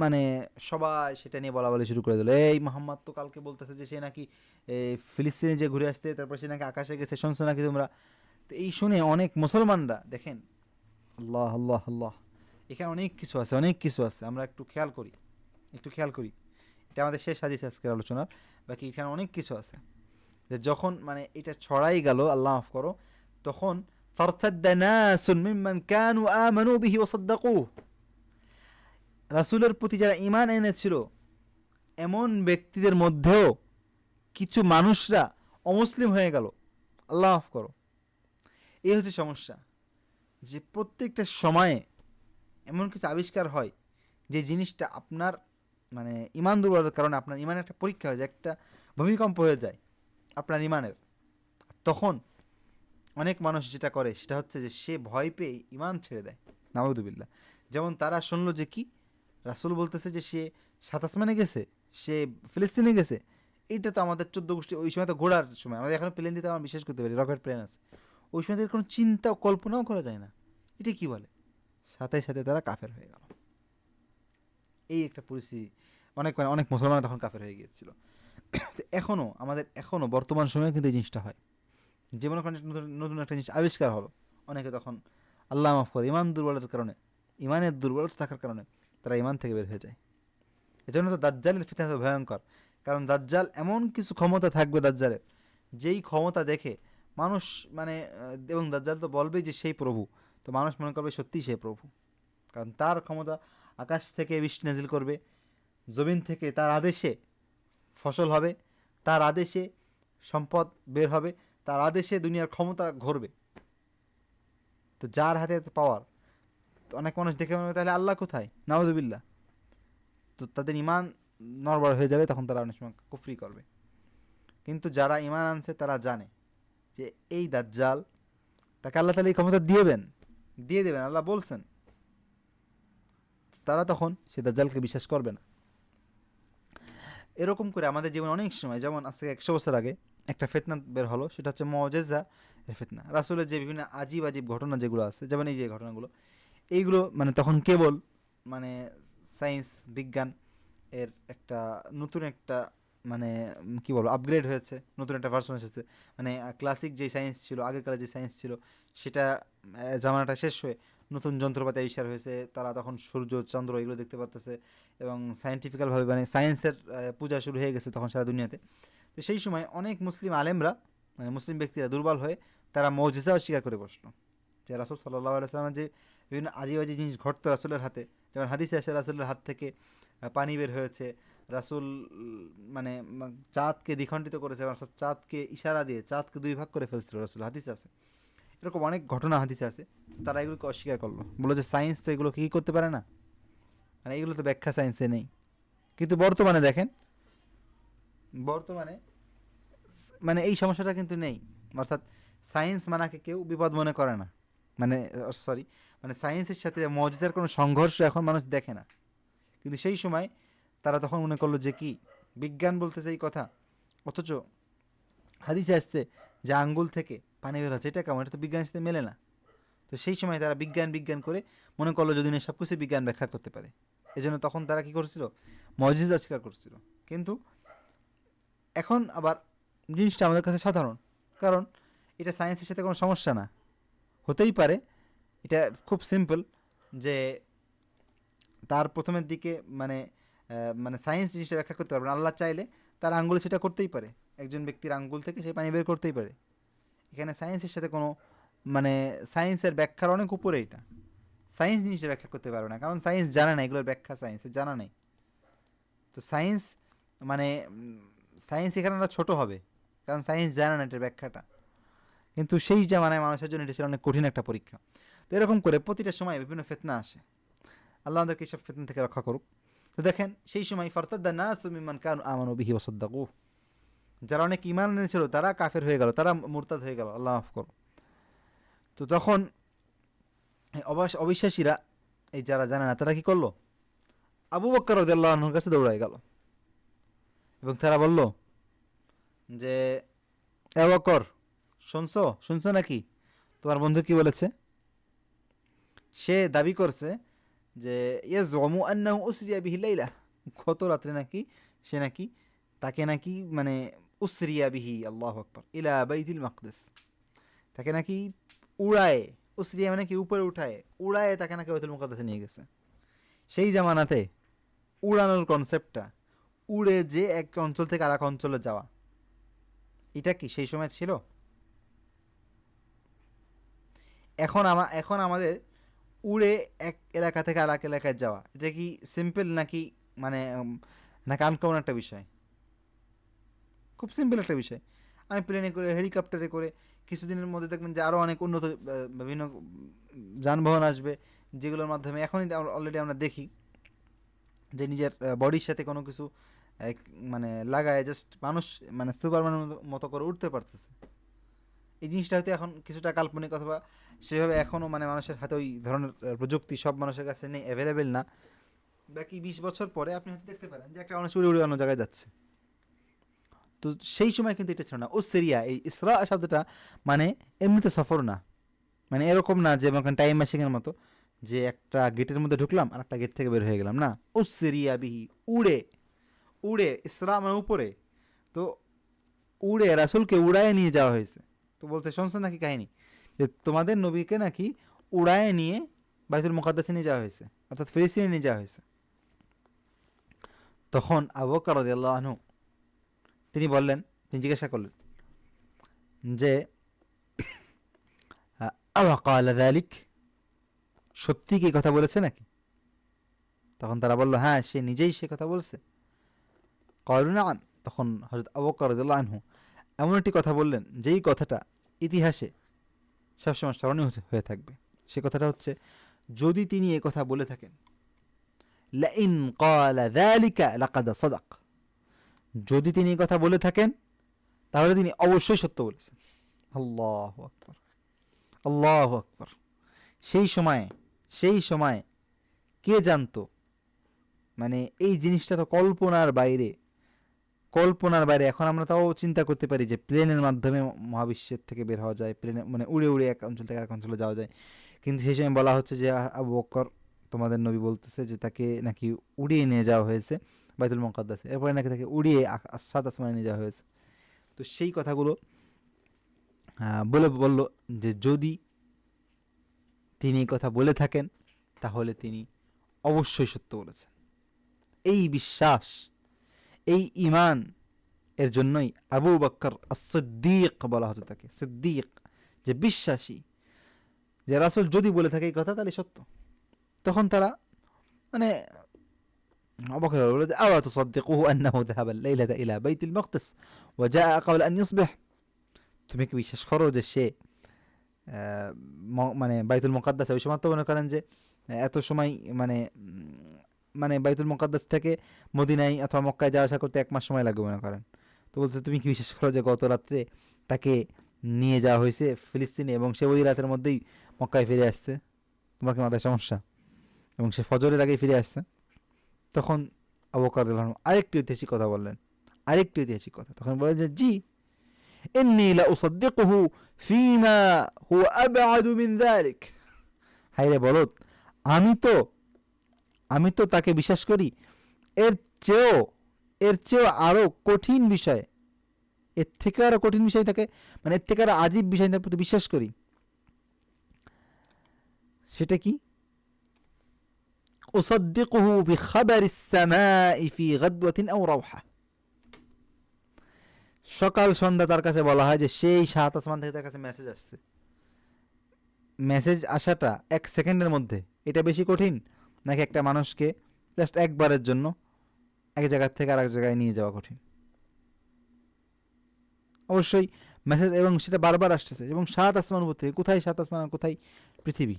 মানে সবাই সেটা নিয়ে বলা বলি শুরু করে দিল, এই মোহাম্মদ তো কালকে বলতেছে যে সে নাকি ফিলিস্তিনে যে ঘুরে আসতে, তারপর সে নাকি আকাশে গেছে, শুনছো নাকি তোমরা? তো এই শুনে অনেক মুসলমানরা, দেখেন আল্লাহ আল্লাহ আল্লাহ, এখানে অনেক কিছু আছে, আমরা একটু খেয়াল করি। এটা আমাদের শেষ হাদিস আজকের আলোচনার, বাকি এখানে অনেক কিছু আছে। যে যখন মানে এটা ছড়াই গেল, আল্লাহ মাফ করো, তখন ফারতাদ্দা নাসুন মিম্মান কানু আমানু বিহি ওয়া সাদ্দাকুহু, রাসূলের প্রতি যারা ঈমান এনেছিল এমন ব্যক্তিদের মধ্যেও কিছু মানুষরা অমুসলিম হয়ে গেল। আল্লাহ মাফ করো। এই হচ্ছে সমস্যা, যে প্রত্যেকটা সময়ে এমন কিছু আবিষ্কার হয় যে জিনিসটা আপনার মানে ঈমান দুর্বলের কারণে আপনার ঈমানের একটা পরীক্ষা হয়ে যায়, একটা ভূমিকম্প হয়ে যায় আপনার ঈমানের। তখন অনেক মানুষ যেটা করে সেটা হচ্ছে যে সে ভয় পেয়ে ঈমান ছেড়ে দেয়, নাউযুবিল্লাহ। যেমন তারা শুনলো যে কি রাসূল বলতেছে যে সে ৭ আসমানে গেছে, সে ফিলিস্তিনে গেছে। এইটা তো আমাদের ১৪ গোষ্ঠী, ওই সময় তো ঘোড়ার সময়, আমাদের এখন প্লেন দিতে আমরা বিশ্বাস করতে পারি, রকেট প্লেন আছে। ওই সময় তাদের কোনো চিন্তা কল্পনাও করা যায় না। এটা কি বলে? সাথে সাথে তারা কাফের হয়ে গেল। এই একটা পরিস্থিতি, অনেক মুসলমান তখন কাফের হয়ে গিয়েছিল। তো এখনও বর্তমান সময়ে কিন্তু এই জিনিসটা হয়, যে মনে করেন নতুন একটা জিনিস আবিষ্কার হলো, অনেকে তখন আল্লাহ মাফ করে ঈমানের দুর্বলতা থাকার কারণে তারা ঈমান থেকে বের হয়ে যায়। এজন্য তো দাজ্জালের ফিতনা তো ভয়ঙ্কর, কারণ দাজ্জাল এমন কিছু ক্ষমতা থাকবে দাজ্জালের, যেই ক্ষমতা দেখে মানুষ মানে এবং দাজ্জাল তো বলবেই যে সেই প্রভু, তো মানুষ মনে করবে সত্যিই সেই প্রভু, কারণ তার ক্ষমতা আকাশ থেকে বৃষ্টি নাজিল করবে, জমিন থেকে তার আদেশে ফসল হবে, তার আদেশে সম্পদ বের হবে, তার আদেশে দুনিয়ার ক্ষমতা ঘুরবে। তো যার হাতে পাওয়ার, তো অনেক মানুষ দেখে মনে হয় তাহলে আল্লাহ কোথায়, নাউযুবিল্লাহ। তো তাদের ঈমান নড়বড় হয়ে যাবে, তখন তারা অনেক সময় কুফরি করবে। কিন্তু যারা ঈমান আনছে তারা জানে যে এই দাজ্জাল, তাকে আল্লাহ তাআলা এই ক্ষমতা দিয়ে দেবেন, আল্লাহ বলছেন। তারা তখন সে দাজ্জালকে বিশ্বাস করবে না। এরকম করে আমাদের জীবনে অনেক সময়, যেমন আজ থেকে 100 বছর আগে একটা ফিতনা বের হলো, সেটা হচ্ছে মুআজিজা এর ফিতনা। রাসূলের যে বিভিন্ন আজীব ঘটনা যেগুলো আছে, যেমন এই যে ঘটনাগুলো, এইগুলো মানে তখন কেবল মানে সায়েন্স বিজ্ঞান এর একটা নতুন একটা মানে কি বলবো আপগ্রেড হয়েছে, নতুন একটা ভার্সন এসেছে। মানে ক্লাসিক যে সায়েন্স ছিল, আগেরকালে যে সায়েন্স ছিল, সেটা জামানাটা শেষ হয়ে নতুন যন্ত্রপাতি আবিষ্কার হয়েছে। তারা তখন সূর্য চন্দ্র এগুলো দেখতে পারতেছে, এবং সায়েন্টিফিক্যালভাবে মানে সায়েন্সের পূজা শুরু হয়ে গেছে তখন সারা দুনিয়াতে। তো সেই সময় অনেক মুসলিম আলেমরা, মানে মুসলিম ব্যক্তিরা দুর্বল হয়ে তারা মুজিজা অস্বীকার করে বসলো, যে রাসূল সাল্লাল্লাহু আলাইহি ওয়াসাল্লামের যে বিভিন্ন আজীব জিনিস ঘটতো রাসূলের হাতে, যেমন হাদিসে আসে রাসূলের হাত থেকে পানি বের হয়েছে, রাসূল মানে চাঁদকে দ্বিখণ্ডিত করেছে, অর্থাৎ চাঁদকে ইশারা দিয়ে চাঁদকে 2 ভাগ করে ফেলছিল রাসূল, হাদিসে আছে। এরকম অনেক ঘটনা হাদিসে আছে। তারা এগুলোকে অস্বীকার করলো, বললো যে সায়েন্স তো এগুলো কী করতে পারে না, মানে এগুলো তো ব্যাখ্যা সায়েন্সে নেই। কিন্তু বর্তমানে দেখেন, মানে এই সমস্যাটা কিন্তু নেই। অর্থাৎ সায়েন্স মানাকে কেউ বিপদ মনে করে না, মানে মানে সায়েন্সের সাথে মুজিজার কোনো সংঘর্ষ এখন মানুষ দেখে না। কিন্তু সেই সময় তারা তখন মনে করলো যে কি বিজ্ঞান বলতেছে এই কথা, অথচ হাদিসে আসছে যে আঙ্গুল থেকে পানি বের হচ্ছে, এটা কেমন, এটা তো বিজ্ঞানের সাথে মেলে না। তো সেই সময় তারা বিজ্ঞান করে মনে করলো যদি না সব কিছু বিজ্ঞান ব্যাখ্যা করতে পারে, এজন্য তখন তারা কি করছিল, মুজিজা স্বীকার করছিল। কিন্তু এখন আবার জিনিসটা আমাদের কাছে সাধারণ, কারণ এটা সায়েন্সের সাথে কোনো সমস্যা না, হতেই পারে। এটা খুব সিম্পল, যে তার প্রথমের দিকে মানে মানে সায়েন্স জিনিসটা ব্যাখ্যা করতে পারবে না, আল্লাহ চাইলে তার আঙ্গুল সেটা করতেই পারে, একজন ব্যক্তির আঙ্গুল থেকে সেই পানি বের করতেই পারে। এখানে সায়েন্সের সাথে কোনো মানে সায়েন্সের ব্যাখ্যার অনেক উপরে এটা, সায়েন্স জিনিসটা ব্যাখ্যা করতে পারবে না, কারণ সায়েন্স জানে না এগুলোর ব্যাখ্যা, সায়েন্সের জানা নেই। তো সায়েন্স মানে সায়েন্স এখানে ছোট হবে, কারণ সায়েন্স জানে না এটার ব্যাখ্যাটা। কিন্তু সেই জামানায় মানুষের জন্য এটা ছিল অনেক কঠিন একটা পরীক্ষা। তো এরকম করে প্রতিটা সময় বিভিন্ন ফিতনা আসে, আল্লাহ আমাদেরকে এইসব ফিতনা থেকে রক্ষা করুক। তো দেখেন সেই সময় ফারতাদ্দা নাসু মিম্মান কানু আমানু বিহি ওয়া সাদ্দাকুহু, যারা অনেক ঈমান এনেছিল তারা কাফের হয়ে গেল, তারা মুরতাদ হয়ে গেল, আল্লাহ মাফ করো। তো তখন অবিশ্বাসীরা, এই যারা জানে না, তারা কি করলো, আবু বকর রাদিয়াল্লাহু আনহুর কাছে দৌড়ায় গেল, এবং তারা বলল যে আবু বকর, শুনছো নাকি তোমার বন্ধু কি বলেছে? সে দাবি করছে যে ইয়াজুমু আন্নাহু উসরিয়া বিহি লাইলা, গত রাত্রে নাকি সে নাকি তাকে নাকি মানে উসরিয়া বিহি, আল্লাহু আকবার, ইলা বাইতুল মাকদিস, তাকে নাকি উড়ায়, উসরিয়া মানে কি উপরে উঠায়, উড়ায় তাকে নাকি বাইতুল মুকাদ্দাসে নিয়ে গেছে। সেই জামানাতে উড়ানোর কনসেপ্টটা, উড়ে যে এক অঞ্চল থেকে আরেক অঞ্চলে যাওয়া, এটা কি সেই সময় ছিল? এখন আমাদের উড়ে এক এলাকা থেকে আরেক এলাকায় যাওয়া, এটা কি সিম্পল নাকি মানে নাকি আনকমন একটা বিষয়? খুব সিম্পল একটা বিষয়। আমি প্লেনে করে, হেলিকপ্টারে করে, কিছুদিনের মধ্যে দেখবেন যে আরও অনেক উন্নত বিভিন্ন যানবাহন আসবে, যেগুলোর মাধ্যমে এখনই অলরেডি আমরা দেখি যে নিজের বডির সাথে কোনো কিছু মানে লাগায় জাস্ট মানুষ মানে সুপারম্যানের মতো করে উঠতে পারতেছে। এই জিনিসটা হয়তো এখন কিছুটা কাল্পনিক, অথবা সেভাবে এখনও মানে মানুষের হাতে ওই ধরনের প্রযুক্তি সব মানুষের কাছে নেই, অ্যাভেলেবেল না। বাকি 20 বছর পরে আপনি হয়তো দেখতে পারেন যে একটা মানুষ উড়ে উড়ে অন্য জায়গায় যাচ্ছে। তো সেই সময় কিন্তু এটা ছিল না। ও সিরিয়া, এই ইসরা শব্দটা মানে এমনিতে সফর না, মানে এরকম না যে আমার টাইম মেশিনের মতো যে একটা গেটের মধ্যে ঢুকলাম আর একটা গেট থেকে বের হয়ে গেলাম, না। ও সিরিয়া বিহি, উড়ে, উড়ে, ইসরা মানে উপরে। তো উড়ে রাসূলকে উড়ায় নিয়ে যাওয়া হয়েছে। তো বলছে শুনছো নাকি কাহিনী, যে তোমাদের নবীকে নাকি উড়ায় নিয়ে বাইতুল মুকাদ্দাসে নিয়ে যাওয়া হয়েছে, অর্থাৎ ফিলিস্তিনে নিয়ে যাওয়া হয়েছে। তখন আবু বকর রাদিয়াল্লাহু আনহু তিনি বললেন, তিনি জিজ্ঞাসা করলেন যে আওয়া ক্বালা যালিক, সত্যি কি কথা বলেছে নাকি? তখন তারা বলল হ্যাঁ, সে নিজেই সে কথা বলছে। ক্বালু নাআম, তখন হযরত আবু বকর রাদিয়াল্লাহু আনহু এমন একটি কথা বললেন যেই কথাটা ইতিহাসে সবসময় স্মরণীয় হয়ে থাকবে। সে কথাটা হচ্ছে, যদি তিনি এ কথা বলে থাকেন, লাইন ক্বালা যালিকা লাকাদ সাদাক, যদি তিনি এই কথা বলে থাকেন তাহলে তিনি অবশ্যই সত্য বলেছেন। আল্লাহু আকবার, আল্লাহু আকবার। সেই সময় কে জানতো, মানে এই জিনিসটা তো কল্পনার বাইরে। এখন আমরা তাও চিন্তা করতে পারি যে প্লেনের মাধ্যমে মহাবিশ্বের থেকে বের হওয়া যায়, প্লেনে মানে উড়ে উড়ে এক অঞ্চল থেকে আরেক অঞ্চলে যাওয়া যায়। কিন্তু সেই সময় বলা হচ্ছে যে আবু বকর, তোমাদের নবী বলতেছে যে তাকে নাকি উড়িয়ে নিয়ে যাওয়া হয়েছে বাইতুল মুকাদ্দাসে, এরপরে নাকি তাকে উড়িয়ে সাত আসমানে নিয়ে যাওয়া হয়েছে। তো সেই কথাগুলো বলে বলল যে যদি তিনি এই কথা বলে থাকেন তাহলে তিনি অবশ্যই সত্য বলেছেন। এই বিশ্বাস, এই ঈমান, এর জন্যই আবু বকর as-সিদ্দিক বলা হতো তাকে, সিদ্দিক, যে বিশ্বাসী, যে রাসূল যদি বলে থাকে এই কথা তাহলে সত্য। তখন তারা মানে আবু বকর বলে যে আওয়া তুসাদ্দিকুহু আন্নাহু যাহাবা লাইলাতা ইলা বাইতুল মাকদিস ওয়া জাআ ক্বাবলা আন ইউসবিহ, তুমি কি বিশ্বাস করো যে সে মানে বাইতুল মুকাদ্দাস, ওই সময় তো মনে করেন যে এত সময় মানে মানে বাইতুল মুকাদ্দাস থেকে মদিনায় অথবা মক্কায় যাওয়া আসা করতে 1 মাস সময় লাগবে মনে করেন। তো বলছে তুমি কি বিশ্বাস করো যে গত রাত্রে তাকে নিয়ে যাওয়া হয়েছে ফিলিস্তিনে এবং সে ওই রাতের মধ্যেই মক্কায় ফিরে আসছে? তোমার কি মাথায় সমস্যা? এবং সে ফজরের আগেই ফিরে আসছে। তখন আবু বকর রাদিয়াল্লাহু আনহু আরেকটি ঐতিহাসিক কথা বললেন, আরেকটি ঐতিহাসিক কথা। তখন বলে যে জি, ইন্নী লা উসাদ্দিকুহু ফীমা হুয়া আবআদু মিন যালিক, হায়রে বলত, আমি তো তাকে বিশ্বাস করি এর চেয়েও এর চেয়েও আরো কঠিন বিষয়, এর থেকে আরো কঠিন বিষয় তাকে, মানে এর থেকে আরো আজীব বিষয় তার প্রতি বিশ্বাস করি। সেটা কি? উসাদ্দিকুহু বিখাবারিস সামাই ফি গাদওয়াতিন আও রাওহা, সকাল সন্ধ্যা তার কাছে বলা হয় যে সেই 7 আসমান থেকে তার কাছে মেসেজ আসছে। মেসেজ আসাটা 1 সেকেন্ডের মধ্যে, এটা বেশি কঠিন নাকি একটা মানুষকে জাস্ট একবারের জন্য এক জায়গা থেকে আরেক জায়গায় নিয়ে যাওয়া কঠিন? অবশ্যই মেসেজ, এবং সেটা বারবার আসতেছে, এবং 7 আসমান উপর থেকে। কোথায় 7 আসমান আর কোথায় পৃথিবী?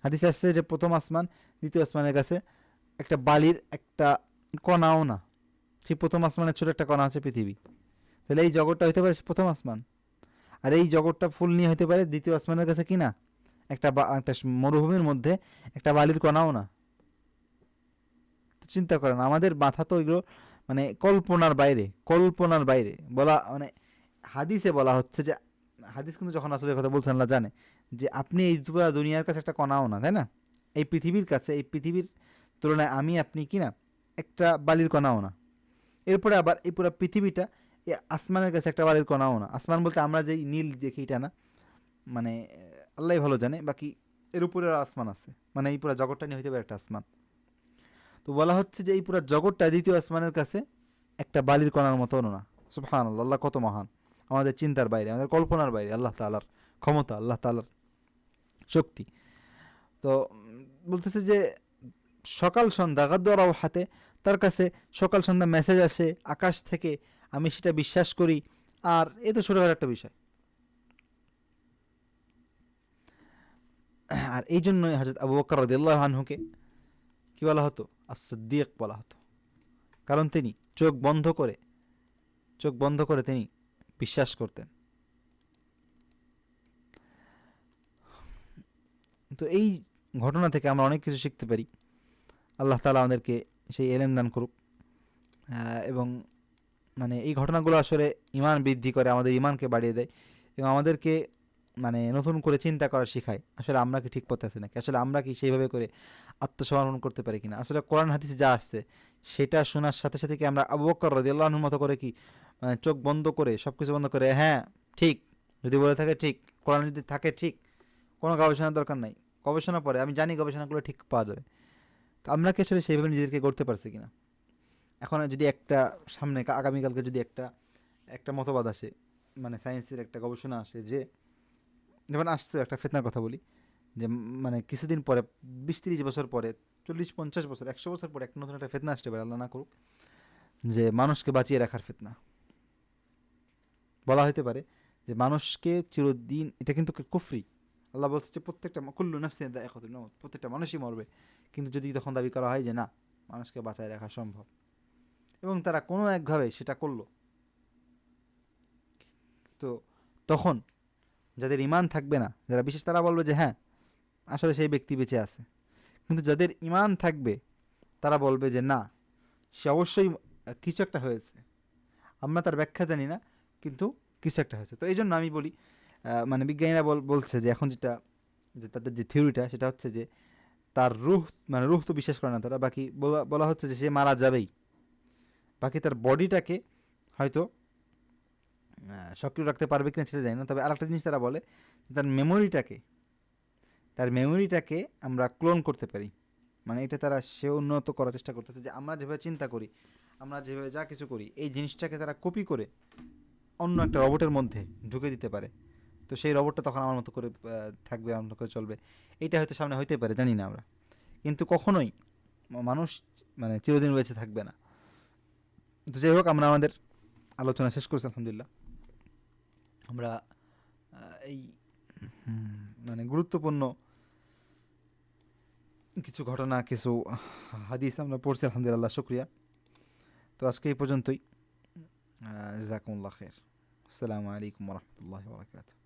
হাদিসে আসছে যে প্রথম আসমান দ্বিতীয় আসমানের কাছে একটা বালির একটা কণাও না, সেই প্রথম আসমানের ছোট একটা কণা হচ্ছে পৃথিবী। তাহলে এই জগৎটা হইতে পারে প্রথম আসমান, আর এই জগৎটা ফুল নিয়ে হতে পারে দ্বিতীয় আসমানের কাছে, কি না? একটা মরুভূমির মধ্যে একটা বালির কণাও না। তো চিন্তা করেন, আমাদের মাথা তো এগুলো মানে কল্পনার বাইরে বলা, মানে হাদিসে বলা হচ্ছে যে, হাদিস কিন্তু যখন আসলে কথা বলছেন আল্লাহ জানে যে আপনি এই পুরো দুনিয়ার কাছে একটা কণাও না, তাই না? এই পৃথিবীর কাছে, এই পৃথিবীর তুলনায় আমি আপনি কি না একটা বালির কণাও না। এরপরে আবার এই পুরো পৃথিবীটা এই আসমানের কাছে একটা বালির কণাও না। আসমান বলতে আমরা যেই নীল দেখি এটা না, মানে আল্লাহ ভালো জানে, বাকি এর উপরে আসমান আছে, মানে এই পুরো জগৎটা নিয়ে হইতে পারে একটা আসমান। তো বলা হচ্ছে যে এই পুরো জগৎটা দ্বিতীয় আসমানের কাছে একটা বালির কণার মতো না। সুবহানাল্লাহ, আল্লাহ কত মহান, আমাদের চিন্তার বাইরে, আমাদের কল্পনার বাইরে আল্লাহ তাআলার ক্ষমতা, আল্লাহ তাআলার শক্তি। তো বলতেছে যে সকাল সন্ধ্যা গাদ্দারাও হাতে, তার কাছে সকাল সন্ধ্যা মেসেজ আসে আকাশ থেকে, আমি সেটা বিশ্বাস করি। আর এ তো ছোটখাটো একটা বিষয়। আর এই জন্যই হযরত আবু বকর রাদিয়াল্লাহু আনহুকে কি বলা হতো? as-সিদ্দিক বলা হতো, কারণ তিনি চোখ বন্ধ করে তিনি বিশ্বাস করতেন। তো এই ঘটনা থেকে আমরা অনেক কিছু শিখতে পারি। আল্লাহ তাআলা আমাদেরকে সেই এলেম দান করুক। এবং মানে এই ঘটনাগুলো আসলে ঈমান বৃদ্ধি করে, আমাদের ঈমানকে বাড়িয়ে দেয় এবং আমাদেরকে মানে নতুন করে চিন্তা করা শেখায়, আসলে আমরা কি ঠিক পথে আছি নাকি, আসলে আমরা কি সেইভাবে করে আত্মসমর্পণ করতে পারি কিনা। আসলে কোরআন হাদিসে যা আসছে সেটা শোনার সাথে সাথে কি আমরা আবু বকর রাদিয়াল্লাহু আনহুর মতো করে কি মানে চোখ বন্ধ করে সব কিছু বন্ধ করে হ্যাঁ ঠিক যদি বলে থাকে ঠিক, কোরআন যদি থাকে ঠিক, কোনো গবেষণার দরকার নাই, গবেষণা পরে আমি জানি গবেষণাগুলো ঠিক পাওয়া যাবে। তো আমরা কি আসলে সেইভাবে নিজেদেরকে গড়তে পারছি কিনা? এখন যদি একটা সামনে আগামীকালকে যদি একটা একটা মতবাদ আসে, মানে সায়েন্সের একটা গবেষণা আসে যে, যেমন আসছে একটা ফিতনার কথা বলি, যে মানে কিছুদিন পরে 20-30 বছর পরে, 40-50 বছর, 100 বছর পরে একটা নতুন একটা ফিতনা আসতে পারে, আল্লাহ না করুক, যে মানুষকে বাঁচিয়ে রাখার ফিতনা। বলা হতে পারে যে মানুষকে চিরদিন, এটা কিন্তু কুফরি, আল্লাহ বলছে যে প্রত্যেকটা কুল্লু নাফসিন যায়কাতুল মাউত, প্রত্যেকটা মানুষই মরবে। কিন্তু যদি তখন দাবি করা হয় যে না, মানুষকে বাঁচায় রাখা সম্ভব, এবং তারা কোনো একভাবে সেটা করলো, তো তখন যাদের ঈমান থাকবে না, যারা বিশেষ, তারা বলবে যে হ্যাঁ আসলে সেই ব্যক্তি বেঁচে আছে। কিন্তু যাদের ঈমান থাকবে তারা বলবে যে না, সে অবশ্যই কিছু একটা হয়েছে, আমরা তার ব্যাখ্যা জানি না, কিন্তু কিছু একটা হয়েছে। তো এই জন্য আমি বলি, মানে বিজ্ঞানীরা বলছে যে এখন যেটা, যে তাদের যে থিওরিটা সেটা হচ্ছে যে তার রুহ, মানে রুহ তো বিশ্বাস করে না তারা, বাকি বলা হচ্ছে যে সে মারা যাবেই, বাকি তার বডিটাকে হয়তো সক্রিয় রাখতে পারবে কিনা সেটা জানি না। তবে আরেকটা জিনিস তারা বলে, তার মেমোরিটাকে আমরা ক্লোন করতে পারি। মানে এটা তারা সে উন্নত করার চেষ্টা করতেছে, যে আমরা যেভাবে চিন্তা করি, আমরা যেভাবে যা কিছু করি, এই জিনিসটাকে তারা কপি করে অন্য একটা রোবটের মধ্যে ঢুকে দিতে পারে। তো সেই রোবটটা তখন আমার মতো করে থাকবে, আমার মতো করে চলবে। এইটা হয়তো সামনে হইতে পারে, জানি না আমরা, কিন্তু কখনোই মানুষ মানে চিরদিন বেঁচে থাকবে না। তো যাই হোক, আমরা আমাদের আলোচনা শেষ করছি আলহামদুলিল্লাহ। আমরা এই মানে গুরুত্বপূর্ণ কিছু ঘটনা, কিছু হাদিস আমরা পড়ছি আলহামদুলিল্লাহ, শুকরিয়া। তো আজকে এই পর্যন্তই। জাযাকুমুল্লাহ খাইর। আসসালামু আলাইকুম ওয়া রাহমাতুল্লাহি ওয়া বারাকাতুহু।